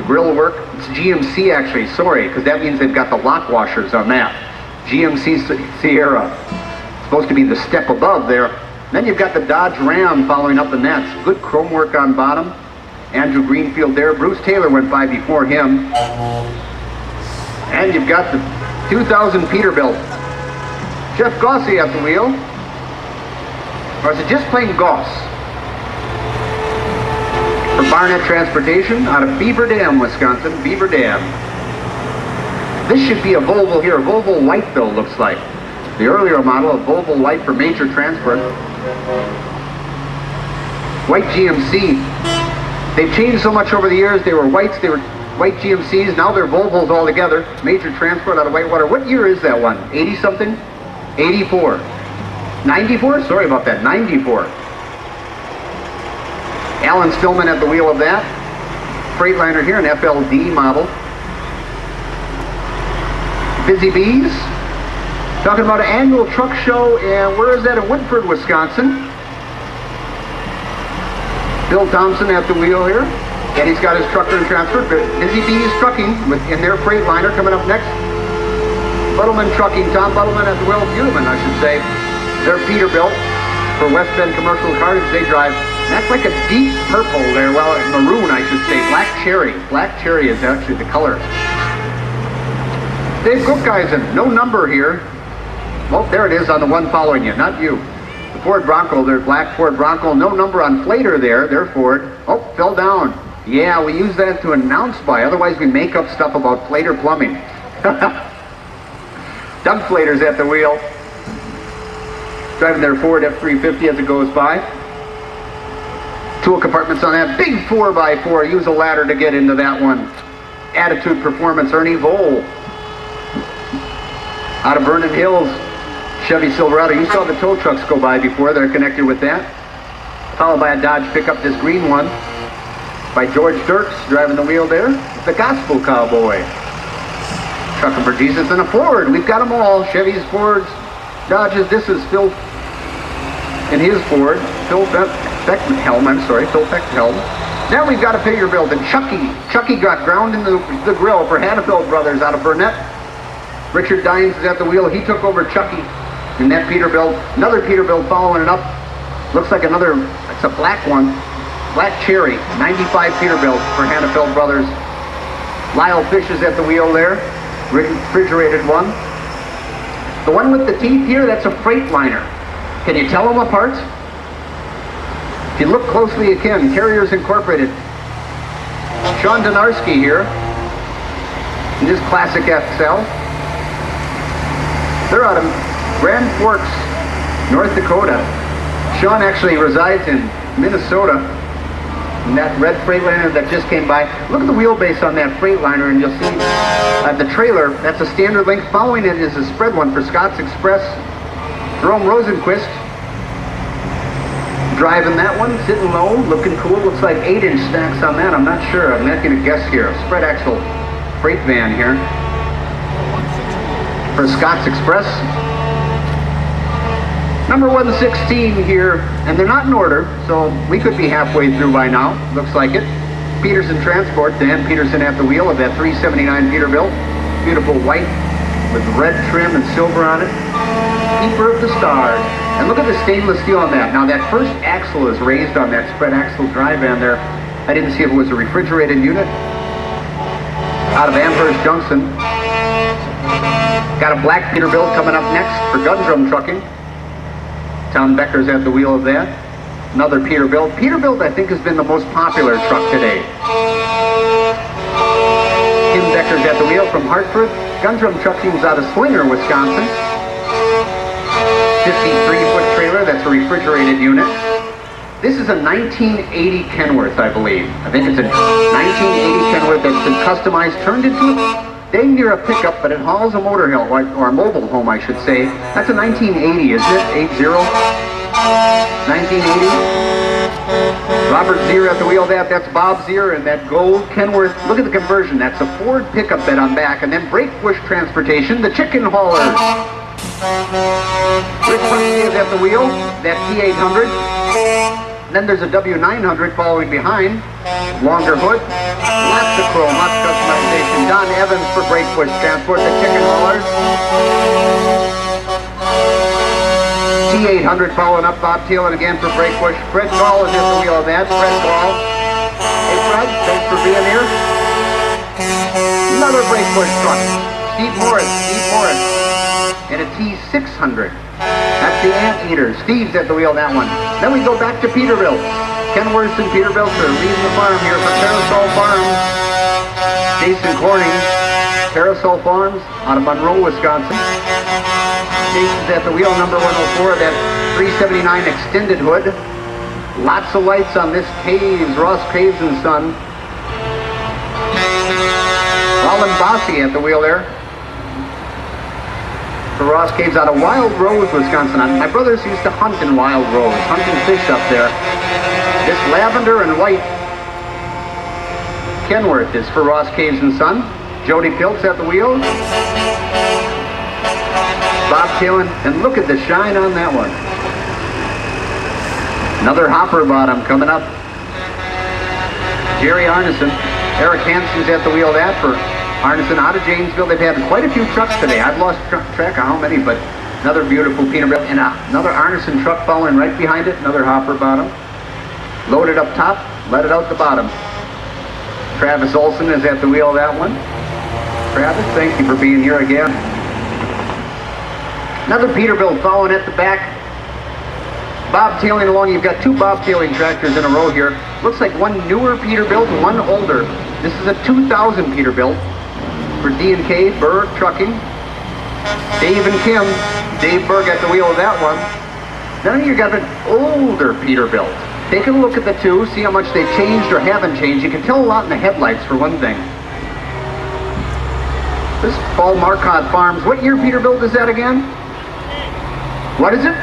grill work. It's GMC actually, sorry, because that means they've got the lock washers on that. GMC Sierra. It's supposed to be the step above there. Then you've got the Dodge Ram following up the nets. Good chrome work on bottom. Andrew Greenfield there. Bruce Taylor went by before him. And you've got the 2000 Peterbilt. Jeff Gossey at the wheel. Or is it just plain Goss? For Barnett Transportation out of Beaver Dam, Wisconsin. Beaver Dam. This should be a Volvo here. Volvo White though, looks like. The earlier model of Volvo White for Major Transport. White GMC. They've changed so much over the years. They were whites, they were white GMCs. Now they're Volvos all together. Major Transport out of Whitewater. What year is that one? 80 something? 84. 94? Sorry about that. 94. Alan Stillman at the wheel of that. Freightliner here, an FLD model. Busy Bees. Talking about an annual truck show, and where is that? In Woodford, Wisconsin. Bill Thompson at the wheel here. And he's got his trucker and transfer. Busy Bees Trucking in their Freightliner coming up next. Buttleman Trucking, Tom Buttleman at the wheel. Buteman, I should say. They're Peterbilt for West Bend Commercial Cartage. They drive. That's like a deep purple there. Well, maroon, I should say. Black cherry. Black cherry is actually the color. Dave Cookgeisen, no number here. Oh, there it is on the one following you, not you. The Ford Bronco, their black Ford Bronco. No number on Flater there. They're Ford. Oh, fell down. Yeah, we use that to announce by. Otherwise, we make up stuff about Flater Plumbing. Doug Flater's at the wheel. Driving their Ford F-350 as it goes by. Tool compartments on that. Big 4x4. Use a ladder to get into that one. Attitude Performance, Ernie Vole. Out of Vernon Hills, Chevy Silverado. You saw the tow trucks go by before. They're connected with that. Followed by a Dodge pickup, this green one. By George Dirks, driving the wheel there. The Gospel Cowboy. Trucking for Jesus and a Ford. We've got them all. Chevys, Fords, Dodges. This is Phil in his Ford. Phil Beckhelm, I'm sorry. Phil Beckhelm. Now we've got a Peterbilt and Chucky. Chucky got ground in the grill for Hannafeld Brothers out of Burnett. Richard Dines is at the wheel. He took over Chucky in that Peterbilt. Another Peterbilt following it up. Looks like another, it's a black one. Black Cherry, 95 Peterbilt for Hannafeld Brothers. Lyle Fish is at the wheel there. Refrigerated one. The one with the teeth here, that's a Freightliner. Can you tell them apart? If you look closely, you can. Carriers Incorporated. Sean Donarski here. And this classic XL. They're out of Grand Forks, North Dakota. Sean actually resides in Minnesota. And that red Freightliner that just came by. Look at the wheelbase on that Freightliner, and you'll see the trailer. That's a standard length. Following it is a spread one for Scott's Express. Jerome Rosenquist driving that one, sitting low, looking cool. Looks like 8-inch stacks on that. I'm not sure. I'm making a guess here. Spread axle freight van here for Scott's Express. Number 116 here, and they're not in order, so we could be halfway through by now. Looks like it. Peterson Transport, Dan Peterson at the wheel of that 379 Peterbilt. Beautiful white with red trim and silver on it. Keeper of the Stars. And look at the stainless steel on that. Now that first axle is raised on that spread axle drive van there. I didn't see if it was a refrigerated unit. Out of Amherst Junction. Got a black Peterbilt coming up next for Gundrum Trucking. Tom Becker's at the wheel of that. Another Peterbilt. Peterbilt, I think, has been the most popular truck today. Tim Becker's at the wheel from Hartford. Gundrum Trucking's out of Slinger, Wisconsin. 53-foot trailer. That's a refrigerated unit. This is a 1980 Kenworth, I believe. I think it's a 1980 Kenworth that's been customized, turned into dang near a pickup, but it hauls a motor home, or a mobile home, I should say. That's a 1980, isn't it? 80? 1980. Robert Zier at the wheel of that. That's Bob Zier and that gold Kenworth. Look at the conversion. That's a Ford pickup bed on back. And then Breakbush Transportation, the chicken haulers. Rick Bucky is at the wheel. That T800. Then there's a W900 following behind. Longer hood. Lots of chrome, lots of customization. Don Evans for Breakbush Transport, the chicken haulers. T800 following up, Bob Thielen again for Breakbush. Fred Gall is at the wheel of that. Fred Gall. Hey Fred, thanks for being here. Another Breakbush truck. Steve Morris. And a T600. That's the Anteater. Steve's at the wheel of that one. Then we go back to Peterbilt. Kenworth and Peterbilt are leaving the farm here for Parasol Farms. Jason Corning, Parasol Farms out of Monroe, Wisconsin. Jason's at the wheel, number 104, that 379 extended hood. Lots of lights on this Caves, Ross Caves and Son. Colin Bossy at the wheel there. For Ross Caves out of Wild Rose, Wisconsin. My brothers used to hunt in Wild Rose, hunting fish up there. This lavender and white Kenworth is for Ross Caves and Son. Jody Piltz at the wheel. Bob Thielen, and look at the shine on that one. Another hopper bottom coming up. Jerry Arneson. Eric Hansen's at the wheel of that for Arneson out of Janesville. They've had quite a few trucks today. I've lost track of how many, but another beautiful Peterbilt and another Arneson truck following right behind it. Another hopper bottom. Loaded up top, let it out the bottom. Travis Olson is at the wheel of that one. Travis, thank you for being here again. Another Peterbilt following at the back. Bob Tailing along. You've got two Bob Tailing tractors in a row here. Looks like one newer Peterbilt and one older. This is a 2000 Peterbilt for D&K Berg Trucking. Dave and Kim. Dave Berg at the wheel of that one. Then you got an older Peterbilt. Take a look at the two, see how much they've changed or haven't changed. You can tell a lot in the headlights for one thing. This is Paul Marcotte Farms. What year Peterbilt is that again? What is it?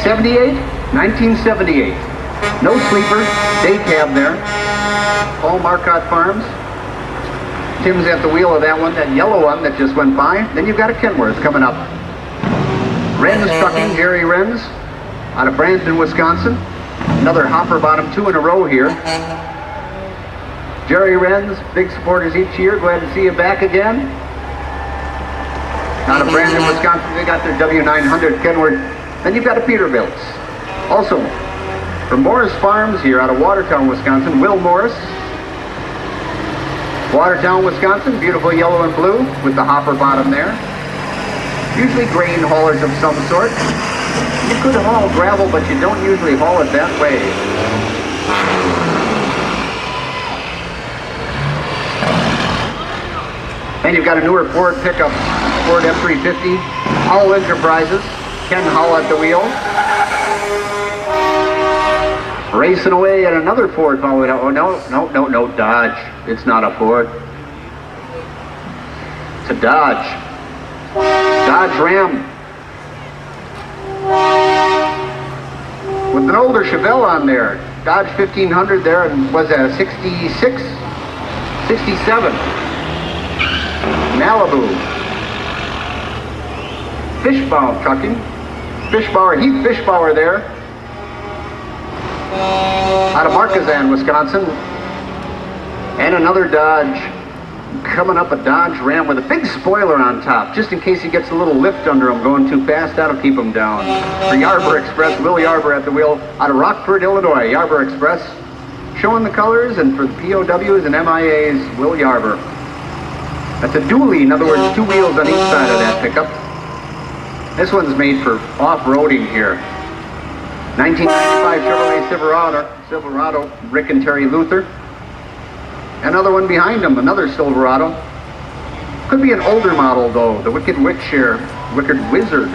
78? 1978. No sleeper, day cab there. Paul Marcotte Farms. Tim's at the wheel of that one, that yellow one that just went by. Then you've got a Kenworth coming up. Renz Trucking, Jerry Renz, out of Brandon, Wisconsin. Another hopper bottom, two in a row here. Jerry Renz, big supporters each year. Glad to see you back again. Out of Brandon, Wisconsin, they got their W900 Kenworth. Then you've got a Peterbilt. Also, from Morris Farms here out of Watertown, Wisconsin, Will Morris. Watertown, Wisconsin, beautiful yellow and blue with the hopper bottom there. Usually grain haulers of some sort. You could haul gravel, but you don't usually haul it that way. And you've got a newer Ford pickup, Ford F-350, Hull Enterprises, Ken Hull at the wheel. Racing away at another Ford following up. Oh, no, Dodge. It's not a Ford. It's a Dodge. Dodge Ram. With an older Chevelle on there. Dodge 1500 there, and was that a 66? 67. Malibu. Fishbauer Trucking. Heath Fishbauer there. Out of Marquezan, Wisconsin. And another Dodge. Coming up, a Dodge Ram with a big spoiler on top, just in case he gets a little lift under him going too fast. That'll keep him down. For Yarber Express, Will Yarber at the wheel, out of Rockford, Illinois. Yarber Express showing the colors, and for the POWs and MIAs, Will Yarber. That's a dually, in other words, two wheels on each side of that pickup. This one's made for off-roading here. 1995 Chevrolet Silverado, Rick and Terry Luther. Another one behind him, another Silverado. Could be an older model though, the Wicked Witch here, Wicked Wizard.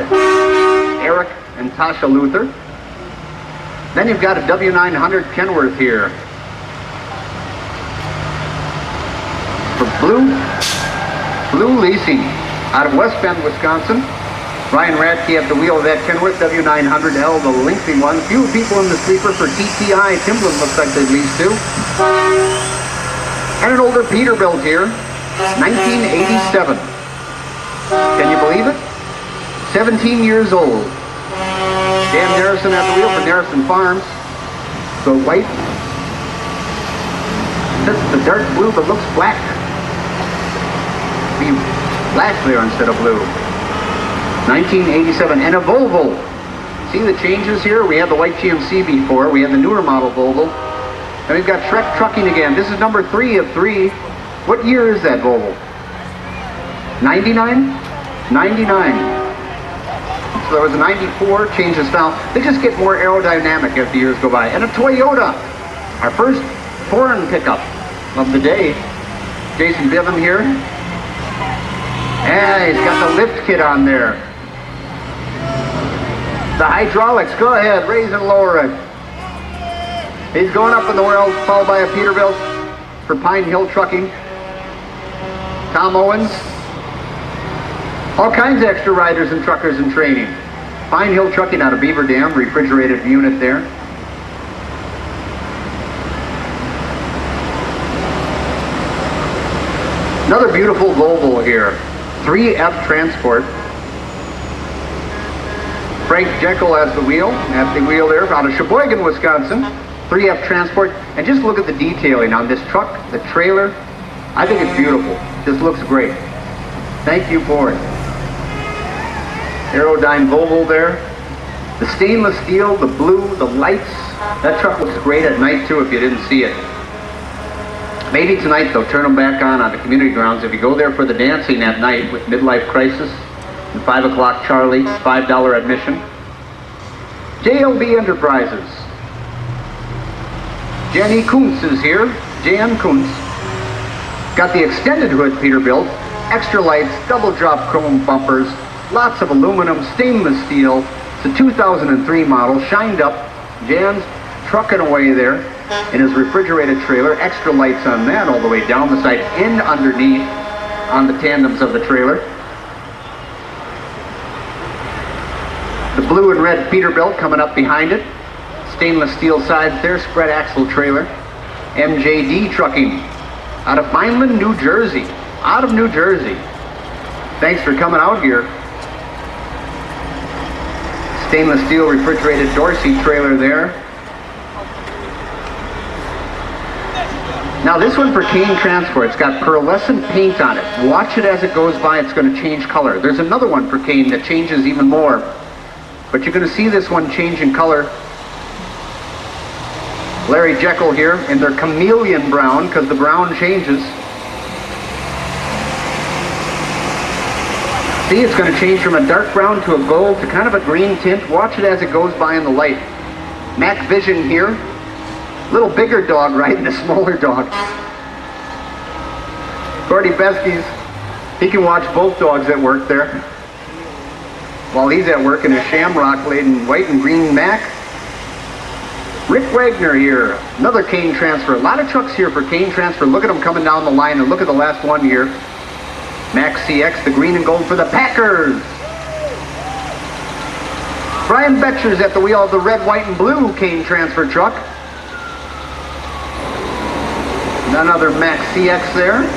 Eric and Tasha Luther. Then you've got a W900 Kenworth here. For Blue Leasing, out of West Bend, Wisconsin. Ryan Radke at the wheel of that Kenworth W900L, the lengthy one. Few people in the sleeper for TTI. Timblin looks like they've leased too. And an older Peterbilt here, 1987. Can you believe it? 17 years old. Dan Harrison at the wheel for Harrison Farms. So white. That's the dark blue, but looks black. Be black there instead of blue. 1987, and a Volvo. See the changes here? We had the white GMC before. We had the newer model Volvo. And we've got Trek Trucking again. This is number 3 of 3. What year is that Volvo? 99? 99. So there was a 94, changed the style. They just get more aerodynamic as the years go by. And a Toyota. Our first foreign pickup of the day. Jason Bivin here. And he's got the lift kit on there. The hydraulics, go ahead, raise and lower it. He's going up in the world, followed by a Peterbilt for Pine Hill Trucking. Tom Owens. All kinds of extra riders and truckers in training. Pine Hill Trucking out of Beaver Dam, refrigerated unit there. Another beautiful Volvo here. 3F Transport. Frank Jekyll has the wheel, there, out of Sheboygan, Wisconsin. 3F Transport, and just look at the detailing on this truck, the trailer. I think it's beautiful. Just looks great. Thank you for it. Aerodyne Volvo there. The stainless steel, the blue, the lights. That truck looks great at night too if you didn't see it. Maybe tonight they'll turn them back on the community grounds if you go there for the dancing at night with Midlife Crisis and 5 o'clock Charlie, $5 admission. JLB Enterprises. Jenny Kuntz is here. Jan Kuntz. Got the extended hood Peterbilt, extra lights, double drop chrome bumpers, lots of aluminum, stainless steel. It's a 2003 model, shined up. Jan's trucking away there in his refrigerated trailer, extra lights on that all the way down the side and underneath on the tandems of the trailer. The blue and red Peterbilt coming up behind it. Stainless steel sides there, spread axle trailer. MJD Trucking out of Vineland, New Jersey. Out of New Jersey. Thanks for coming out here. Stainless steel refrigerated Dorsey trailer there. Now this one for Kane Transport, it's got pearlescent paint on it. Watch it as it goes by, it's going to change color. There's another one for Kane that changes even more. But you're going to see this one change in color. Larry Jekyll here in their chameleon brown, because the brown changes. See, it's going to change from a dark brown to a gold to kind of a green tint. Watch it as it goes by in the light. Mac Vision here. Little bigger dog riding a smaller dog. Gordy Besky's He can watch both dogs at work there. While he's at work in his shamrock-laden white and green Mack. Rick Wagner here, another cane transfer. A lot of trucks here for cane transfer. Look at them coming down the line, and look at the last one here. Mack CX, the green and gold for the Packers. Brian Betcher's at the wheel of the red, white, and blue cane transfer truck. Another Mack CX there.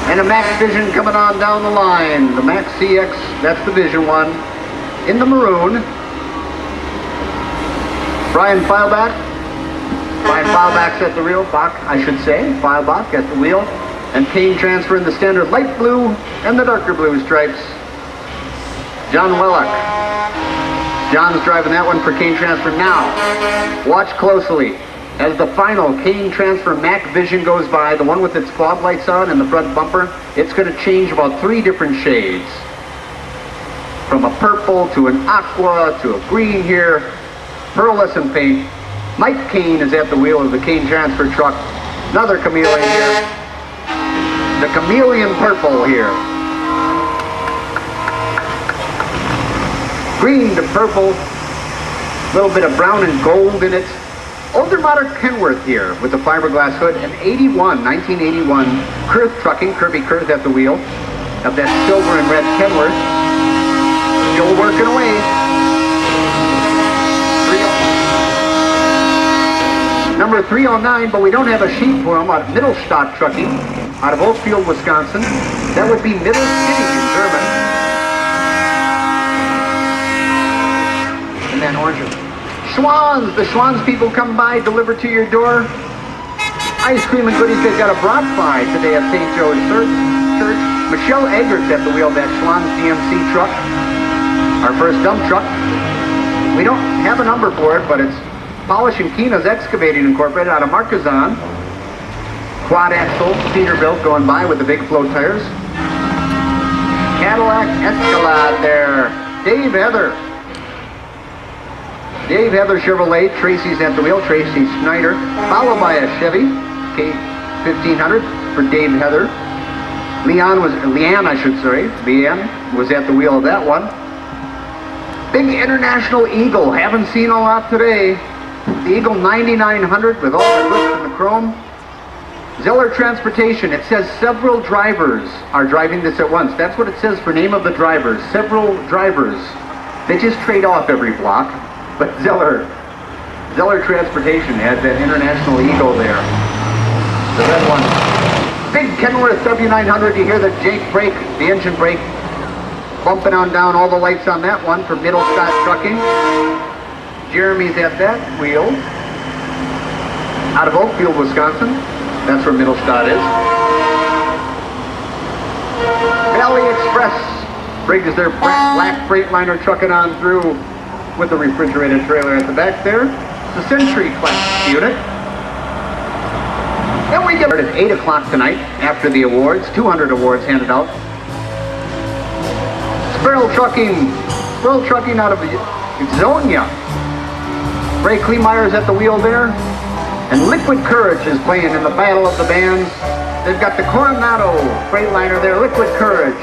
And a Mack Vision coming on down the line. The Mack CX, that's the Vision one, in the maroon. Brian Feilbach. Brian Feilbach's at the wheel. Bach, I should say. Feilbach at the wheel. And cane transfer in the standard light blue and the darker blue stripes. John Wellock. John's driving that one for cane transfer now. Watch closely as the final cane transfer Mack Vision goes by, the one with its fog lights on and the front bumper. It's going to change about 3 different shades. From a purple to an aqua to a green here. Pearlescent paint. Mike Kane is at the wheel of the cane transfer truck. Another chameleon here. The chameleon purple here. Green to purple. A little bit of brown and gold in it. Older model Kenworth here with the fiberglass hood. An 1981 Kurth Trucking, Kirby Kurth at the wheel of that silver and red Kenworth. Still working away. Number 309, but we don't have a sheet for him, out of Mittelstadt Trucking, out of Oakfield, Wisconsin. That would be Middle City in German. And then orange. Schwans, the Schwans people come by, deliver to your door. Ice cream and goodies, they've got a brat pie today at St. Joe's Church. Michelle Eggert's at the wheel of that Schwans DMC truck. Our first dump truck. We don't have a number for it, but it's Polish and Keena's Excavating Incorporated out of Marquezon. Quad axle, Peterbilt going by with the big float tires. Cadillac Escalade there. Dave Heather. Dave Heather Chevrolet. Tracy's at the wheel. Tracy Snyder. Followed by a Chevy K1500 for Dave Heather. Leanne was at the wheel of that one. Big International Eagle. Haven't seen a lot today. The Eagle 9900 with all the lift and the chrome. Zeller Transportation. It says several drivers are driving this at once. That's what it says for name of the drivers. Several drivers. They just trade off every block. But Zeller Transportation has that International Eagle there. The red one. Big Kenworth W900. You hear the Jake brake, the engine brake, bumping on down. All the lights on that one for Mittelstadt Trucking. Jeremy's at that wheel. Out of Oakfield, Wisconsin. That's where Mittelstadt is. Valley Express brings their black Freightliner trucking on through with the refrigerated trailer at the back there. The Century Class unit. Then we get at 8 o'clock tonight after the awards. 200 awards handed out. Sparrow Trucking out of Zonia. Ray Kleemeyer's at the wheel there. And Liquid Courage is playing in the Battle of the Bands. They've got the Coronado Freightliner there, Liquid Courage.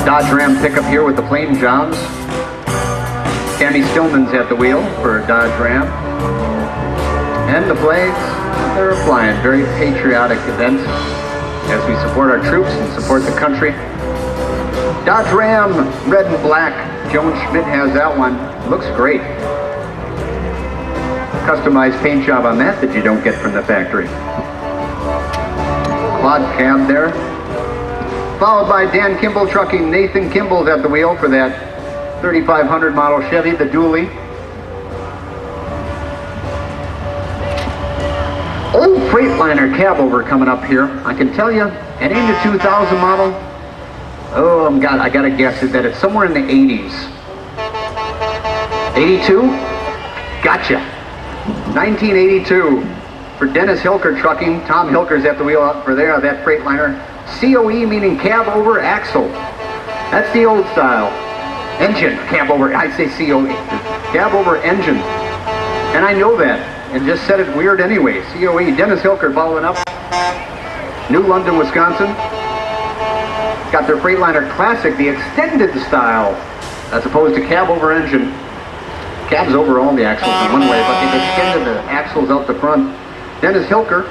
Dodge Ram pickup here with the flame jobs. Tammy Stillman's at the wheel for Dodge Ram. And the flags, they're flying. Very patriotic event as we support our troops and support the country. Dodge Ram, red and black. Joan Schmidt has that one. Looks great. Customized paint job on that you don't get from the factory. Quad cab there. Followed by Dan Kimball Trucking. Nathan Kimball's at the wheel for that 3500 model Chevy, the dually. Old Freightliner cab over coming up here. I can tell you, it ain't a 2000 model. Oh, I gotta guess that it's somewhere in the 80s. 82? Gotcha. 1982 for Dennis Hilker Trucking. Tom Hilker's at the wheel up for there, that Freightliner. COE meaning cab over axle. That's the old style. Engine, cab over, I say COE, cab over engine. And I know that, and just said it weird anyway. COE, Dennis Hilker following up. New London, Wisconsin. Got their Freightliner Classic, the extended style, as opposed to cab over engine. Cabs over all the axles in one way, but they've extended the axles out the front. Dennis Hilker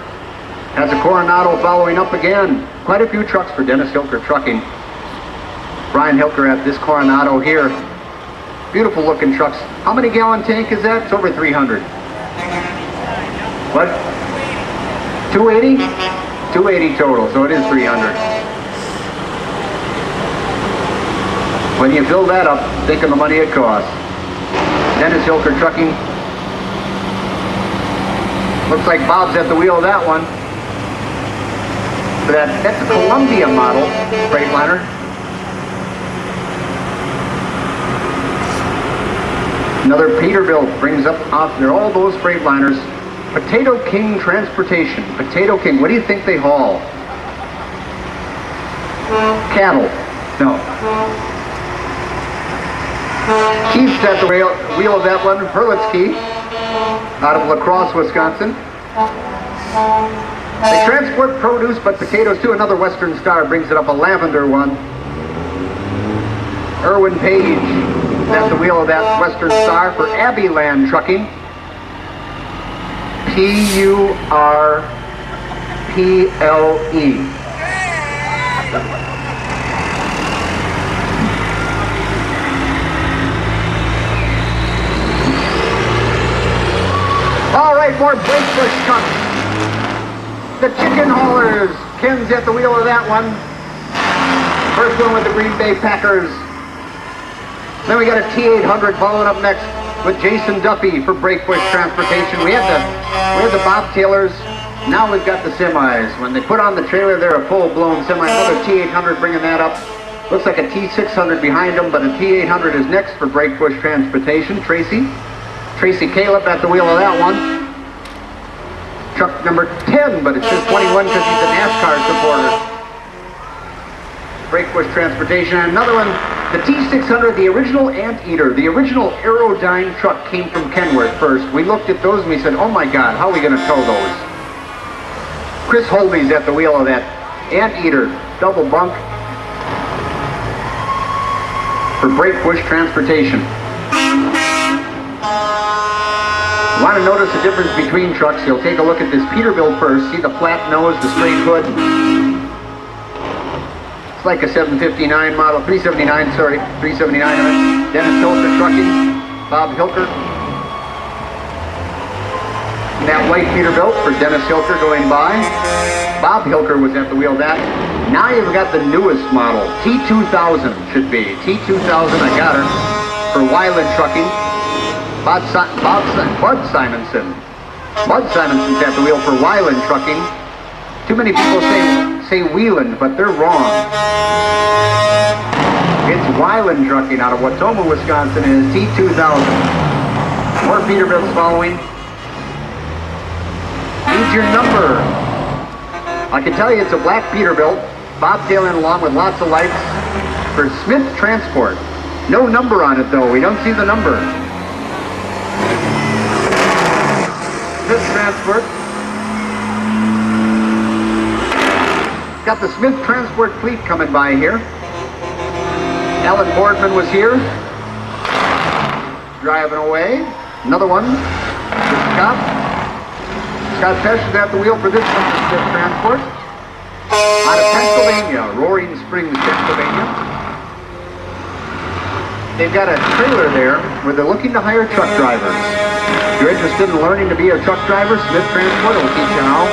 has a Coronado following up again. Quite a few trucks for Dennis Hilker Trucking. Brian Hilker at this Coronado here. Beautiful looking trucks. How many gallon tank is that? It's over 300. What? 280? 280 total, so it is 300. When you fill that up, think of the money it costs. Dennis Hilker Trucking. Looks like Bob's at the wheel of that one. That's a Columbia model Freightliner. Another Peterbilt brings up off there all those Freightliners. Potato King Transportation. Potato King, what do you think they haul? Cattle. No. Keith's at the wheel of that one. Hurlitzky out of La Crosse, Wisconsin. They transport produce, but potatoes too. Another Western Star brings it up, a lavender one. Erwin Page at the wheel of that Western Star for Abbeyland Trucking. P-U-R-P-L-E. All right, more Brakebush trucks. The Chicken Haulers. Ken's at the wheel of that one. First one with the Green Bay Packers. Then we got a T800 following up next with Jason Duffy for Brakebush Transportation. We had the bobtailers. Now we've got the semis. When they put on the trailer, they're a full-blown semi. Another T800 bringing that up. Looks like a T600 behind them, but a T800 is next for Brakebush Transportation. Tracy Caleb at the wheel of that one. Truck number 10, but it says 21 because he's a NASCAR supporter. Brakebush Transportation. And another one, the T600, the original Anteater, the original Aerodyne truck came from Kenworth first. We looked at those and we said, oh my God, how are we going to tow those? Chris Holby's at the wheel of that Anteater double bunk for Brakebush Transportation. Want to notice the difference between trucks? You'll take a look at this Peterbilt first. See the flat nose, the straight hood. It's like a 759 model, 379, sorry, 379. Dennis Hilker Trucking, Bob Hilker. And that white Peterbilt for Dennis Hilker going by. Bob Hilker was at the wheel of that. Now you've got the newest model, T2000 should be. T2000, I got her, for Weiland Trucking. Bud Simonson. Bud Simonson's at the wheel for Weiland Trucking. Too many people say Wheeland, but they're wrong. It's Weiland Trucking out of Wautoma, Wisconsin, and it's T2000. More Peterbilts following. Need your number. I can tell you it's a black Peterbilt, bobtailing along with lots of lights for Smith Transport. No number on it though. We don't see the number. Smith Transport. Got the Smith Transport fleet coming by here. Alan Boardman was here. Driving away. Another one. Scott Pesh is at the wheel for this one for Smith Transport. Out of Pennsylvania, Roaring Springs, Pennsylvania. They've got a trailer there where they're looking to hire truck drivers. If you're interested in learning to be a truck driver, Smith Transport will teach you how.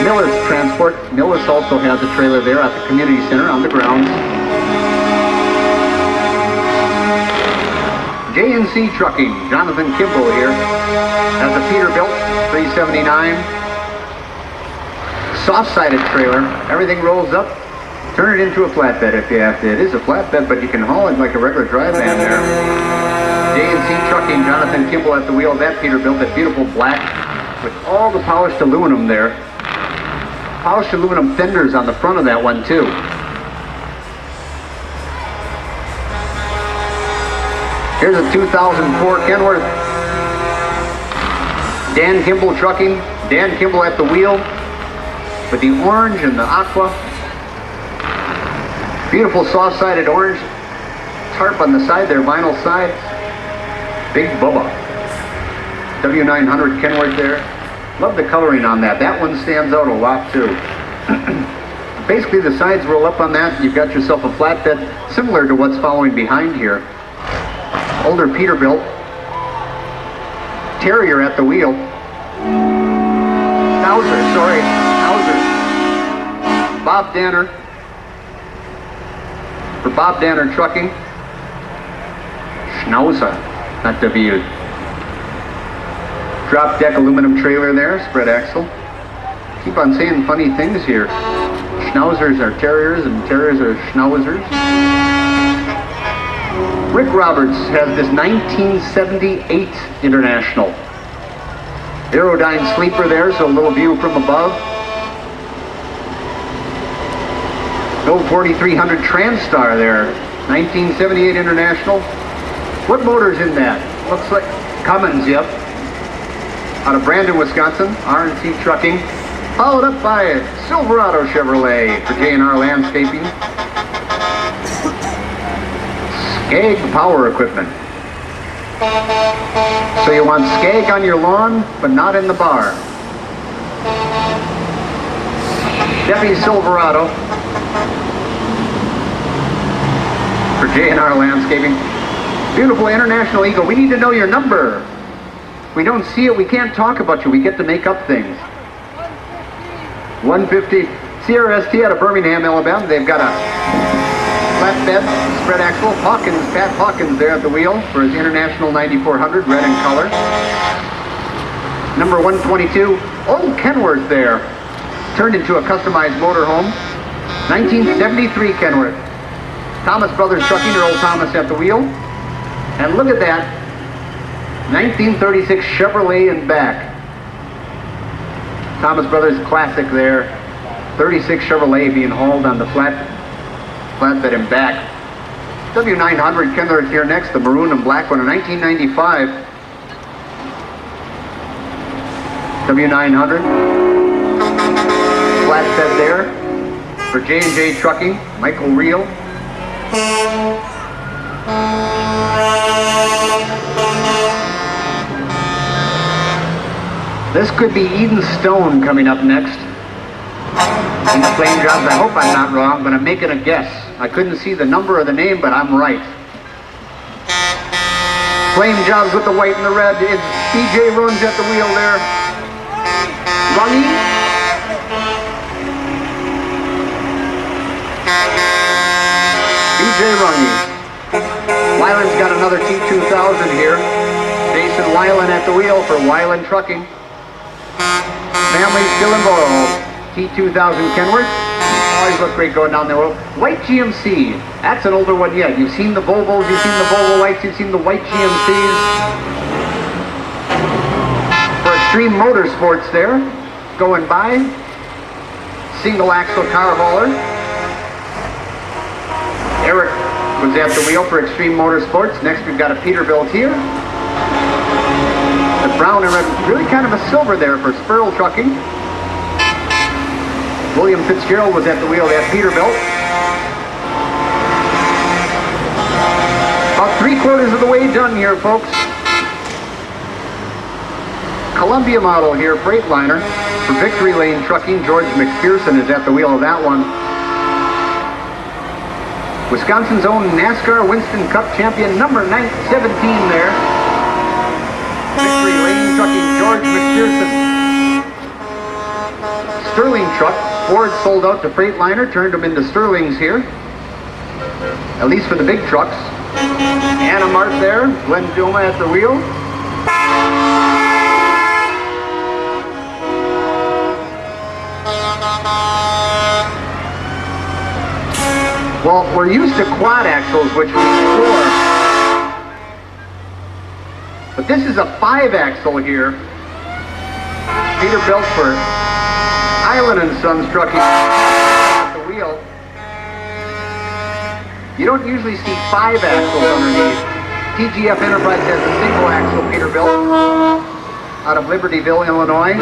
Miller's Transport. Miller's also has a trailer there at the community center on the grounds. J&C Trucking. Jonathan Kimball here has a Peterbilt 379. Soft-sided trailer. Everything rolls up. Turn it into a flatbed if you have to. It is a flatbed, but you can haul it like a regular dry van there. J&C Trucking, Jonathan Kimball at the wheel of that Peterbilt, that beautiful black with all the polished aluminum there. Polished aluminum fenders on the front of that one too. Here's a 2004 Kenworth. Dan Kimball Trucking. Dan Kimball at the wheel with the orange and the aqua. Beautiful soft-sided orange tarp on the side there, vinyl sides. Big Bubba. W900 Kenworth there. Love the coloring on that. That one stands out a lot too. Basically the sides roll up on that. You've got yourself a flatbed similar to what's following behind here. Older Peterbilt. Terrier at the wheel. Schnauzer. Bob Danner. For Bob Danner Trucking. Schnauzer, not W. Drop deck aluminum trailer there, spread axle. Keep on saying funny things here. Schnauzers are terriers and terriers are schnauzers. Rick Roberts has this 1978 International. Aerodyne sleeper there, so a little view from above. No 4300 Transtar there, 1978 International. What motor's in that? Looks like Cummins, yep. Out of Brandon, Wisconsin, R&C Trucking. Followed up by Silverado Chevrolet for J&R Landscaping. Skag Power Equipment. So you want Skag on your lawn, but not in the bar. Chevy Silverado for J&R Landscaping. Beautiful International Eagle. We need to know your number. If we don't see it, we can't talk about you. We get to make up things. 150 CRST out of Birmingham, Alabama. They've got a flatbed, spread axle. Hawkins, Pat Hawkins there at the wheel for his International 9400, red in color. Number 122, old Kenworth there. Turned into a customized motorhome. 1973 Kenworth. Thomas Brothers Trucking, or Old Thomas at the wheel. And look at that, 1936 Chevrolet in back. Thomas Brothers Classic there. 36 Chevrolet being hauled on the flatbed in back. W900 Kenworth here next, the maroon and black one, in 1995. W900. Flatbed there for J&J Trucking, Michael Reel. This could be Eden Stone coming up next. These flame jobs, I hope I'm not wrong, but I'm making a guess. I couldn't see the number or the name, but I'm right. Flame jobs with the white and the red. It's BJ Runge at the wheel there. Rungy. BJ Rungy. Weiland's got another T2000 here. Jason Weiland at the wheel for Weiland Trucking. Family still involved. T2000 Kenworth. Always look great going down the road. White GMC. That's an older one yet. You've seen the Volvos, you've seen the Volvo Whites, you've seen the white GMCs. For Extreme Motorsports there. Going by. Single axle car hauler. Eric was at the wheel for Extreme Motorsports. Next we've got a Peterbilt here. The brown and red, really kind of a silver there for Spurl Trucking. William Fitzgerald was at the wheel at Peterbilt. About 3/4 of the way done here, folks. Columbia model here, Freightliner for Victory Lane Trucking. George McPherson is at the wheel of that one. Wisconsin's own NASCAR Winston Cup champion, number 917 there. Victory Lane Trucking, George McPherson. Sterling Truck, Ford sold out to Freightliner, turned them into Sterlings here. At least for the big trucks. Anna Mart there, Glenn Duma at the wheel. Well, we're used to quad axles, which we score. But this is a 5-axle here. Peterbilt for Island and Sons Trucking at the wheel. You don't usually see 5 axles underneath. TGF Enterprise has a single axle Peterbilt out of Libertyville, Illinois.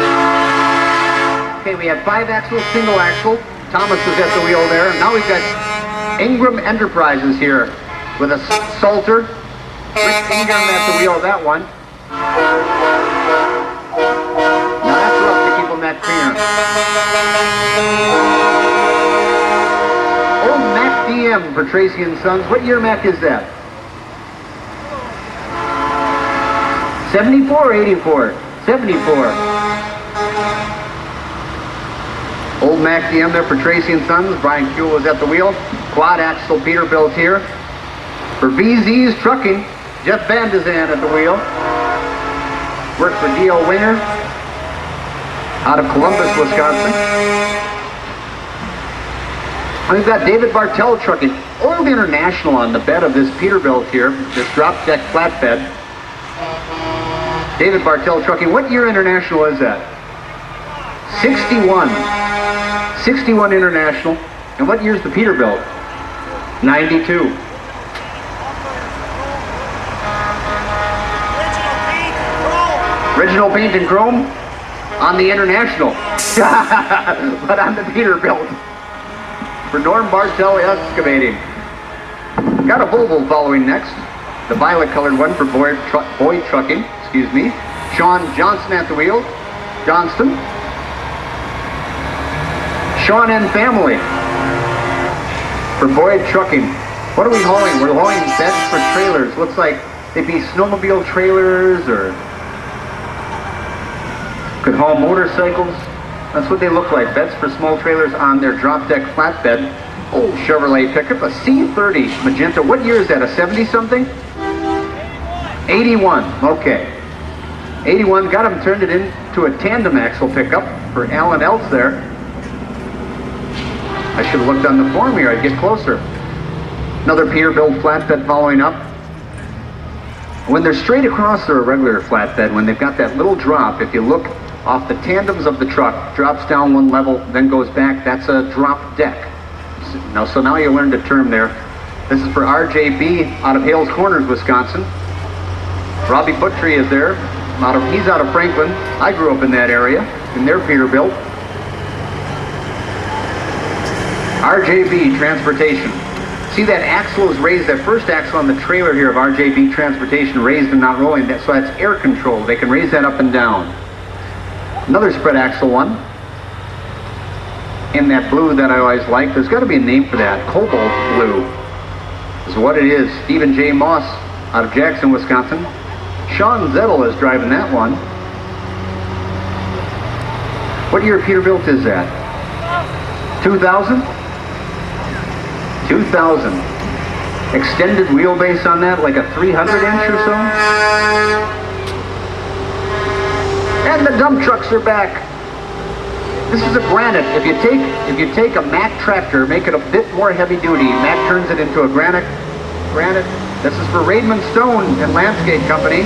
Okay, we have 5 axle, single axle. Thomas is at the wheel there. Now we've got Ingram Enterprises here with a Salter. Rich Ingram at the wheel of that one. Now that's rough to keep them that cleaner. Old Mac DM for Tracy and Sons. What year Mac is that? 74 or 84? 74. Old Mac DM there for Tracy and Sons. Brian Kuehl was at the wheel. Quad axle Peterbilt here. For VZ's Trucking, Jeff Van de Zan at the wheel. Worked for D.L. Winger out of Columbus, Wisconsin. And we've got David Bartell Trucking. Old International on the bed of this Peterbilt here, this drop deck flatbed. David Bartell Trucking. What year International is that? 61. 61 International. And what year's the Peterbilt? 92. Original paint and chrome on the International, but on the Peterbilt. For Norm Bartell Excavating. Got a Volvo following next. The violet colored one for Boyd Trucking, excuse me. Sean Johnson at the wheel. Johnston. Sean and Family for Boyd Trucking. What are we hauling? We're hauling beds for trailers. Looks like they'd be snowmobile trailers or could haul motorcycles. That's what they look like. Beds for small trailers on their drop deck flatbed. Old Chevrolet pickup, a C30 magenta. What year is that? A 70 something? 81. Okay. 81. Got them turned it into a tandem axle pickup for Alan Eltz there. I should have looked on the form here. I'd get closer. Another Peterbilt flatbed following up. When they're straight across, they're a regular flatbed. When they've got that little drop, if you look off the tandems of the truck, drops down one level, then goes back, that's a drop deck. So now you learned a term there. This is for RJB out of Hales Corners, Wisconsin. Robbie Buttrey is there. He's out of Franklin. I grew up in that area, in their Peterbilt. RJB Transportation. See that axle is raised, that first axle on the trailer here of RJB Transportation, raised and not rolling, so that's air control. They can raise that up and down. Another spread axle one in that blue that I always like. There's got to be a name for that. Cobalt blue is what it is. Stephen J. Moss out of Jackson, Wisconsin. Sean Zettel is driving that one. What year Peterbilt is that? 2000? 2000. Extended wheelbase on that, like a 300 inch or so. And the dump trucks are back. This is a Granite. If you take a Mack tractor, make it a bit more heavy duty, Mack turns it into a Granite. This is for Raymond Stone and Landscape Company.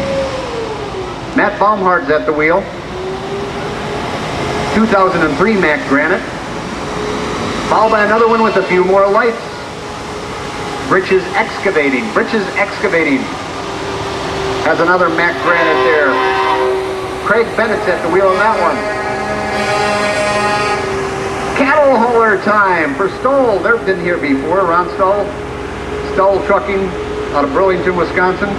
Matt Baumhard's at the wheel. 2003 Mack Granite. Followed by another one with a few more lights. Britches Excavating. Britches Excavating has another Mack Granite there. Craig Bennett's at the wheel on that one. Cattle hauler time for Stoll. They've been here before. Ron Stoll. Stoll Trucking out of Burlington, Wisconsin.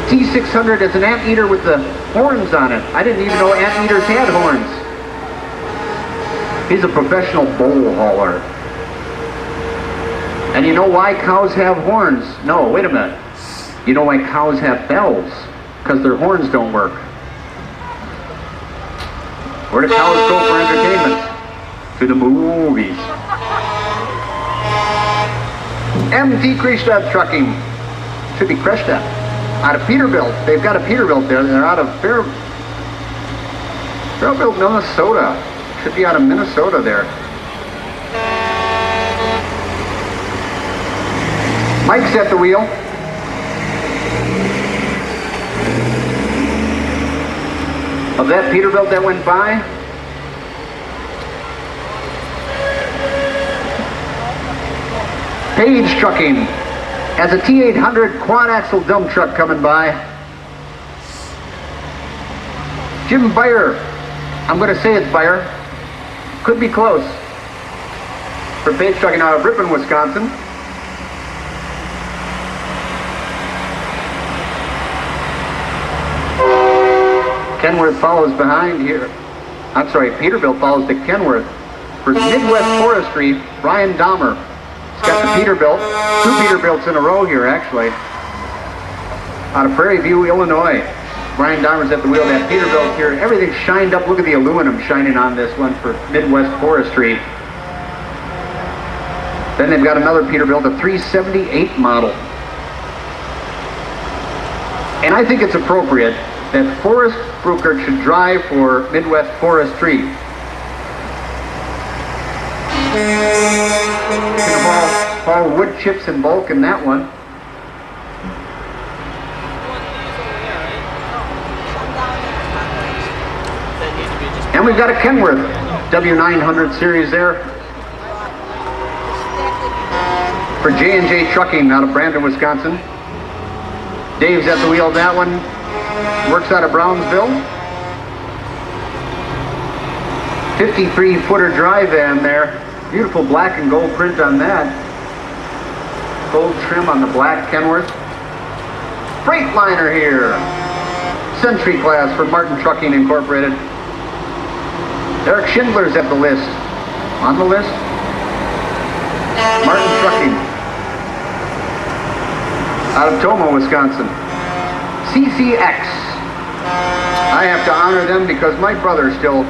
T600 is an anteater with the horns on it. I didn't even know anteaters had horns. He's a professional bull hauler. And you know why cows have horns? No, wait a minute. You know why cows have bells? Because their horns don't work. Where do cows go for entertainment? To the movies. MT Kristad Trucking. Should be Kristad. Out of Peterbilt. They've got a Peterbilt there. They're out of Fairfield, Minnesota. Should be out of Minnesota there. Mike's at the wheel. Of that Peterbilt that went by. Page Trucking. Has a T800 quad axle dump truck coming by. Jim Beyer. I'm going to say it's Beyer. Could be close. For Page Trucking out of Ripon, Wisconsin. Kenworth follows behind here. I'm sorry, Peterbilt follows to Kenworth. For Midwest Forestry, Brian Dahmer. He's got the Peterbilt. 2 Peterbilts in a row here, actually. Out of Prairie View, Illinois. Brian Dahmer's at the wheel of that Peterbilt here. Everything's shined up. Look at the aluminum shining on this one for Midwest Forestry. Then they've got another Peterbilt, a 378 model. And I think it's appropriate that Forrest Bruckert should drive for Midwest Forestry. Can haul wood chips in bulk in that one. And we've got a Kenworth W900 series there for J&J Trucking out of Brandon, Wisconsin. Dave's at the wheel of that one. Works out of Brownsville. 53-footer dry van there. Beautiful black and gold print on that. Gold trim on the black Kenworth. Freightliner here. Century class for Martin Trucking Incorporated. Eric Schindler's at the list. On the list. Martin Trucking. Out of Tomah, Wisconsin. CCX. I have to honor them because my brother still,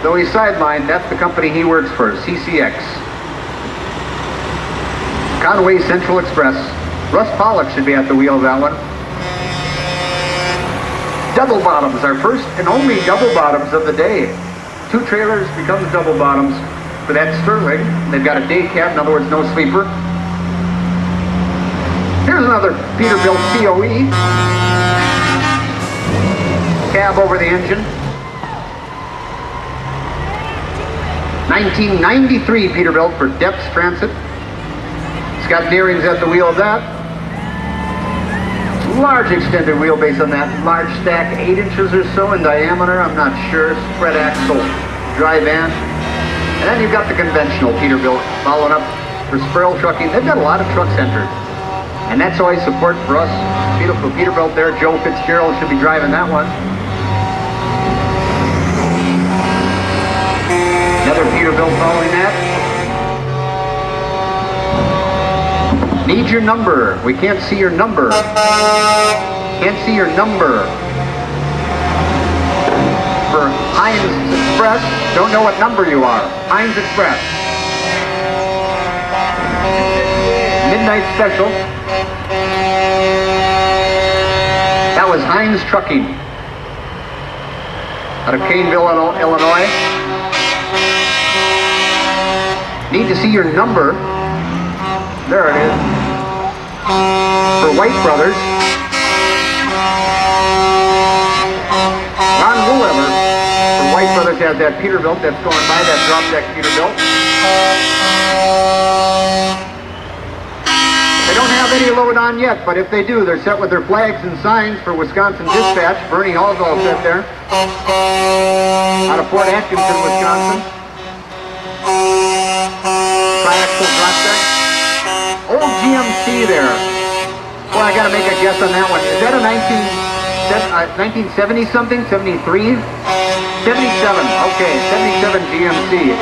though he's sidelined, that's the company he works for, CCX. Conway Central Express. Russ Pollock should be at the wheel of that one. Double bottoms, our first and only double bottoms of the day. 2 trailers becomes double bottoms for that Sterling. They've got a day cab, in other words, no sleeper. Here's another Peterbilt COE. Cab over the engine. 1993 Peterbilt for Depths Transit. It's got bearings at the wheel of that. Large extended wheelbase on that. Large stack, 8 inches or so in diameter. I'm not sure. Spread axle dry van. And then you've got the conventional Peterbilt following up for Sperl Trucking. They've got a lot of trucks entered. And that's always support for us. Beautiful Peterbilt there. Joe Fitzgerald should be driving that one. Another Peterbilt following that. Need your number. We can't see your number. Can't see your number. For Heinz Express, don't know what number you are. Heinz Express. Midnight Special. That was Heinz Trucking out of Caneville, Illinois. Need to see your number. There it is. For White Brothers. Ron Woollever for White Brothers has that Peterbilt that's going by, that drop deck Peterbilt. They don't have any load on yet, but if they do, they're set with their flags and signs for Wisconsin Dispatch. Bernie Hall's all set there. Out of Fort Atkinson, Wisconsin. Triaxle drop deck. Old GMC there. Boy, I gotta make a guess on that one. Is that a 1970 something? 73? 77. Okay, 77 GMC.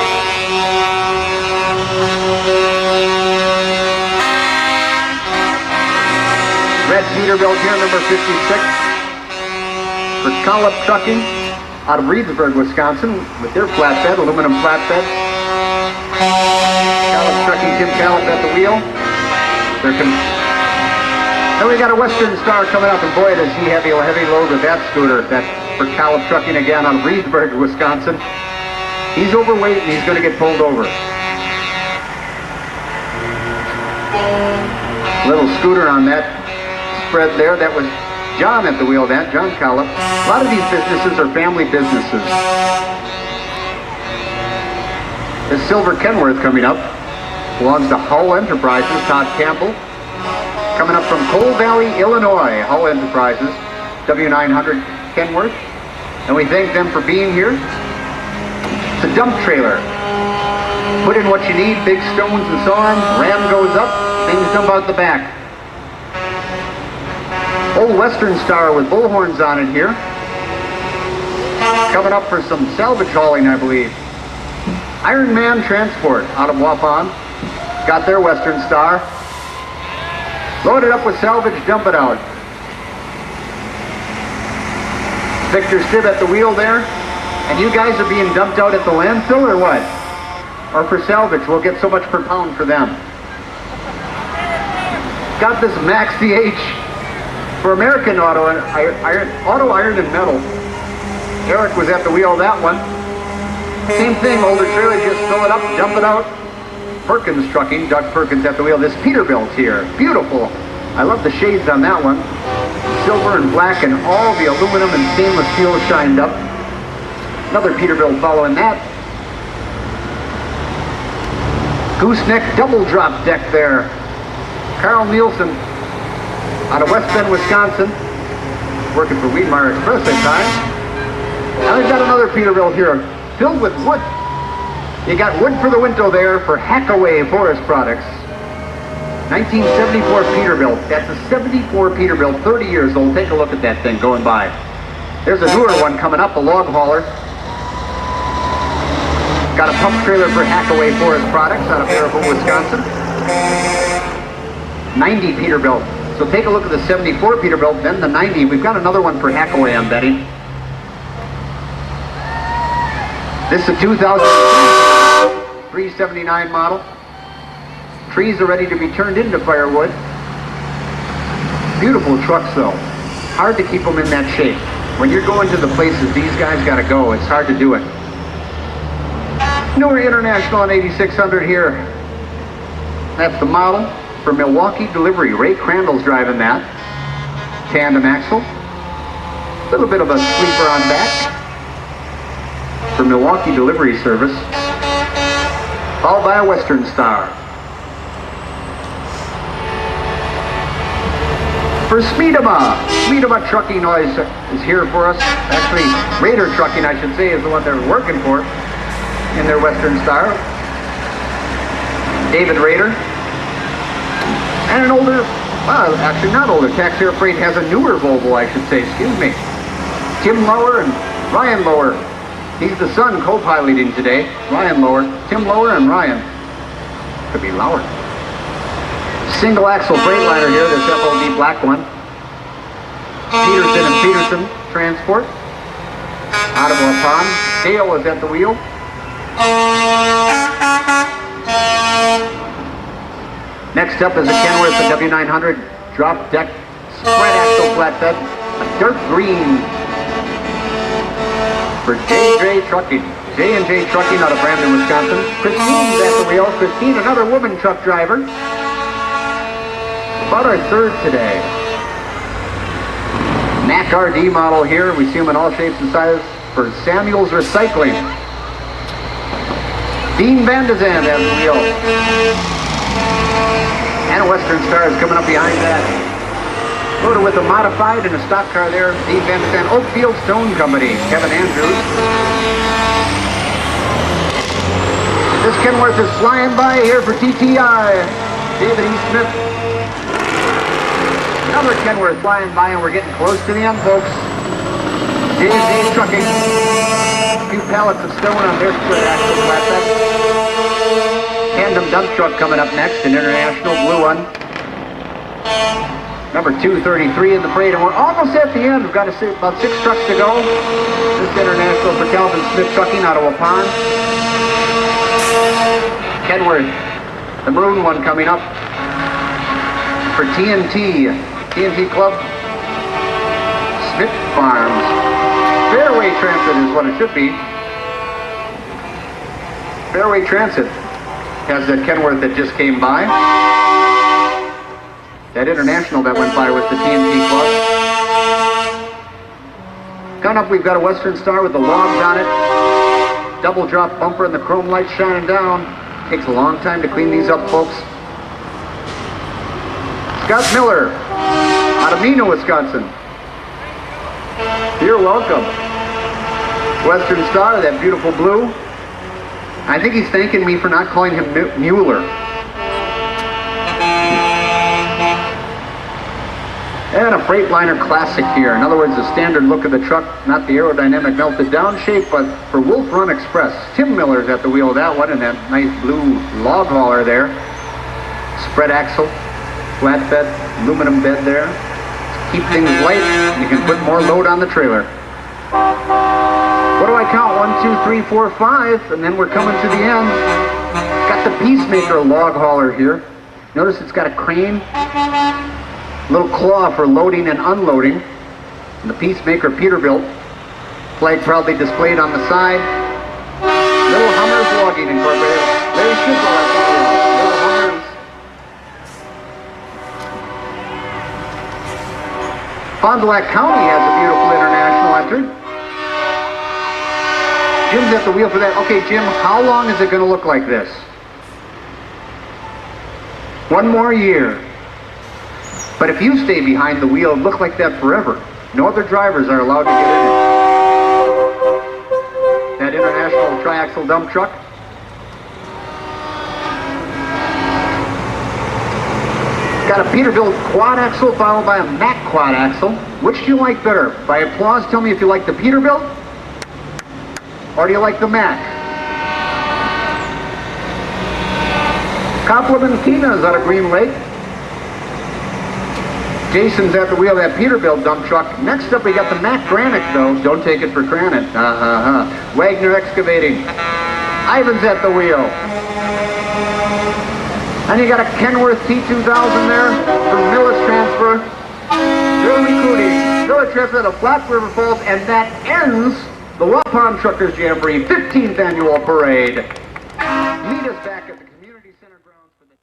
Red Peterbilt here, number 56. For Collop Trucking out of Reedsburg, Wisconsin, with their flatbed, aluminum flatbed. Collop Trucking, Tim Collop at the wheel. Then we got a Western Star coming up, and boy, does he have a heavy load with that scooter. That's for Collop Trucking again out of Reedsburg, Wisconsin. He's overweight and he's going to get pulled over. Little scooter on that spread there. That was John at the wheel of that, John Collop. A lot of these businesses are family businesses. This silver Kenworth coming up belongs to Hull Enterprises, Todd Campbell. Coming up from Coal Valley, Illinois, Hull Enterprises, W900 Kenworth. And we thank them for being here. It's a dump trailer. Put in what you need, big stones and so on. Ram goes up, things dump out the back. Old Western Star with bullhorns on it here. Coming up for some salvage hauling, I believe. Iron Man Transport out of Waupun. Got their Western Star. Load it up with salvage, dump it out. Victor Stibb at the wheel there. And you guys are being dumped out at the landfill or what? Or for salvage, we'll get so much per pound for them. Got this Max CH for American Auto Iron and Metal. Eric was at the wheel of that one. Same thing, older trailer, just fill it up, dump it out. Perkins Trucking, Doug Perkins at the wheel. This Peterbilt here, beautiful. I love the shades on that one. Silver and black and all the aluminum and stainless steel shined up. Another Peterbilt following that. Gooseneck double drop deck there. Carl Nielsen out of West Bend, Wisconsin. Working for Wiedmeyer Express at times. Now they've got another Peterbilt here, filled with wood. You got wood for the window there for Hackaway Forest Products. 1974 Peterbilt. That's a 74 Peterbilt, 30 years old. Take a look at that thing going by. There's a newer one coming up, a log hauler. Got a pump trailer for Hackaway Forest Products out of Faribault, Wisconsin. 90 Peterbilt. So take a look at the 74 Peterbilt, then the 90. We've got another one for Hackaway, I'm betting. This is a 379 model. Trees are ready to be turned into firewood. Beautiful trucks though. Hard to keep them in that shape. When you're going to the places these guys gotta go, it's hard to do it. Newer International on 8600 here. That's the model for Milwaukee Delivery. Ray Crandall's driving that. Tandem axle. A little bit of a sleeper on back for Milwaukee Delivery Service. Followed by a Western Star. For Smeedema Trucking Noise is here for us. Actually, Raider Trucking, I should say, is the one they're working for in their Western Star. David Raider. And an older, well, actually not older, Tax Air Freight has a newer Volvo, I should say, excuse me. Tim Lower and Ryan Lower. He's the son co-piloting today. Ryan Lower, Tim Lower and Ryan. Could be Lower. Single axle Freightliner here, this FOD black one. Peterson and Peterson Transport. Out of Waupun. Dale is at the wheel. Next up is a Kenworth, a W900 drop deck spread axle flatbed. A dirt green for J&J Trucking. J&J Trucking out of Brandon, Wisconsin. Christine's at the wheel. Christine, another woman truck driver. About our third today. Mac RD model here. We see them in all shapes and sizes for Samuel's Recycling. Dean Van de Zandt at the wheel. And a Western Star is coming up behind that. Loaded with a modified and a stock car there. Dean Van de Zandt, Oakfield Stone Company. Kevin Andrews. This Kenworth is flying by here for TTI. David E. Smith. Another Kenworth flying by, and we're getting close to the end, folks. J&J Trucking. A few pallets of stone on their split axle flatbed. Tandem dump truck coming up next, an International blue one. Number 233 in the parade, and we're almost at the end. We've got about 6 trucks to go. This International for Calvin Smith Trucking out of Waupun. Kenworth, the maroon one coming up for TNT Club. Smith Farms. Fairway Transit is what it should be. Fairway Transit has that Kenworth that just came by. That International that went by with the TNT Club. Coming up, we've got a Western Star with the logs on it. Double drop bumper and the chrome lights shining down. Takes a long time to clean these up, folks. Scott Miller out of Mena, Wisconsin. You're welcome. Western Star, that beautiful blue. I think he's thanking me for not calling him Mueller. And a Freightliner Classic here. In other words, the standard look of the truck, not the aerodynamic melted down shape, but for Wolf Run Express. Tim Miller's at the wheel of that one, and that nice blue log hauler there. Spread axle, flatbed, aluminum bed there. Keep things light, you can put more load on the trailer. What do I count? 1, 2, 3, 4, 5, and then we're coming to the end. Got the Peacemaker log hauler here. Notice it's got a crane, little claw for loading and unloading. And the Peacemaker Peterbilt. Flag proudly displayed on the side. Little Hummers Logging Incorporated. Very simple, I think. Little Hummers. Fond du Lac County has a beautiful international entry. Jim's at the wheel for that. Okay, Jim, how long is it going to look like this? One more year. But if you stay behind the wheel, it'll look like that forever. No other drivers are allowed to get in it. That international triaxle dump truck. Got a Peterbilt quad axle followed by a Mack quad axle. Which do you like better? By applause, tell me if you like the Peterbilt or do you like the Mack? Compliment Tina's out of Green Lake. Jason's at the wheel of that Peterbilt dump truck. Next up we got the Mack Granite though. Don't take it for granted. Wagner Excavating. Ivan's at the wheel. And you got a Kenworth T2000 there from Millis Transfer. Bill Cooney, Village Transfer of Flat River Falls, and that ends the Waupun Truckers Jamboree 15th Annual Parade. Meet us back at the Community Center grounds for the...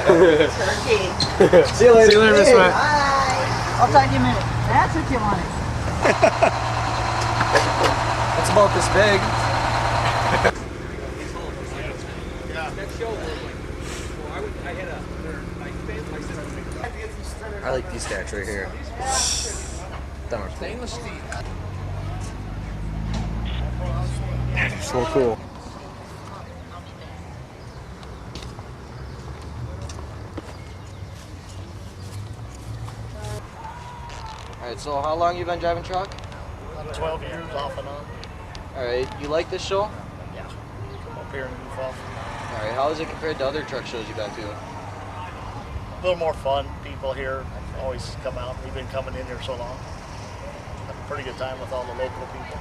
Turkey. See you later. See you later, Miss Matt. Bye. I'll talk to you in a minute. That's what you wanted. It's about this big. I like these stacks right here. Darn. Stainless steel. So cool. Alright, so how long you been driving truck? 12 years off and on. Alright, you like this show? Yeah. Come up here and goof off. Alright, how is it compared to other truck shows you've been to? A little more fun. People here always come out. We've been coming in here so long. Have a pretty good time with all the local people.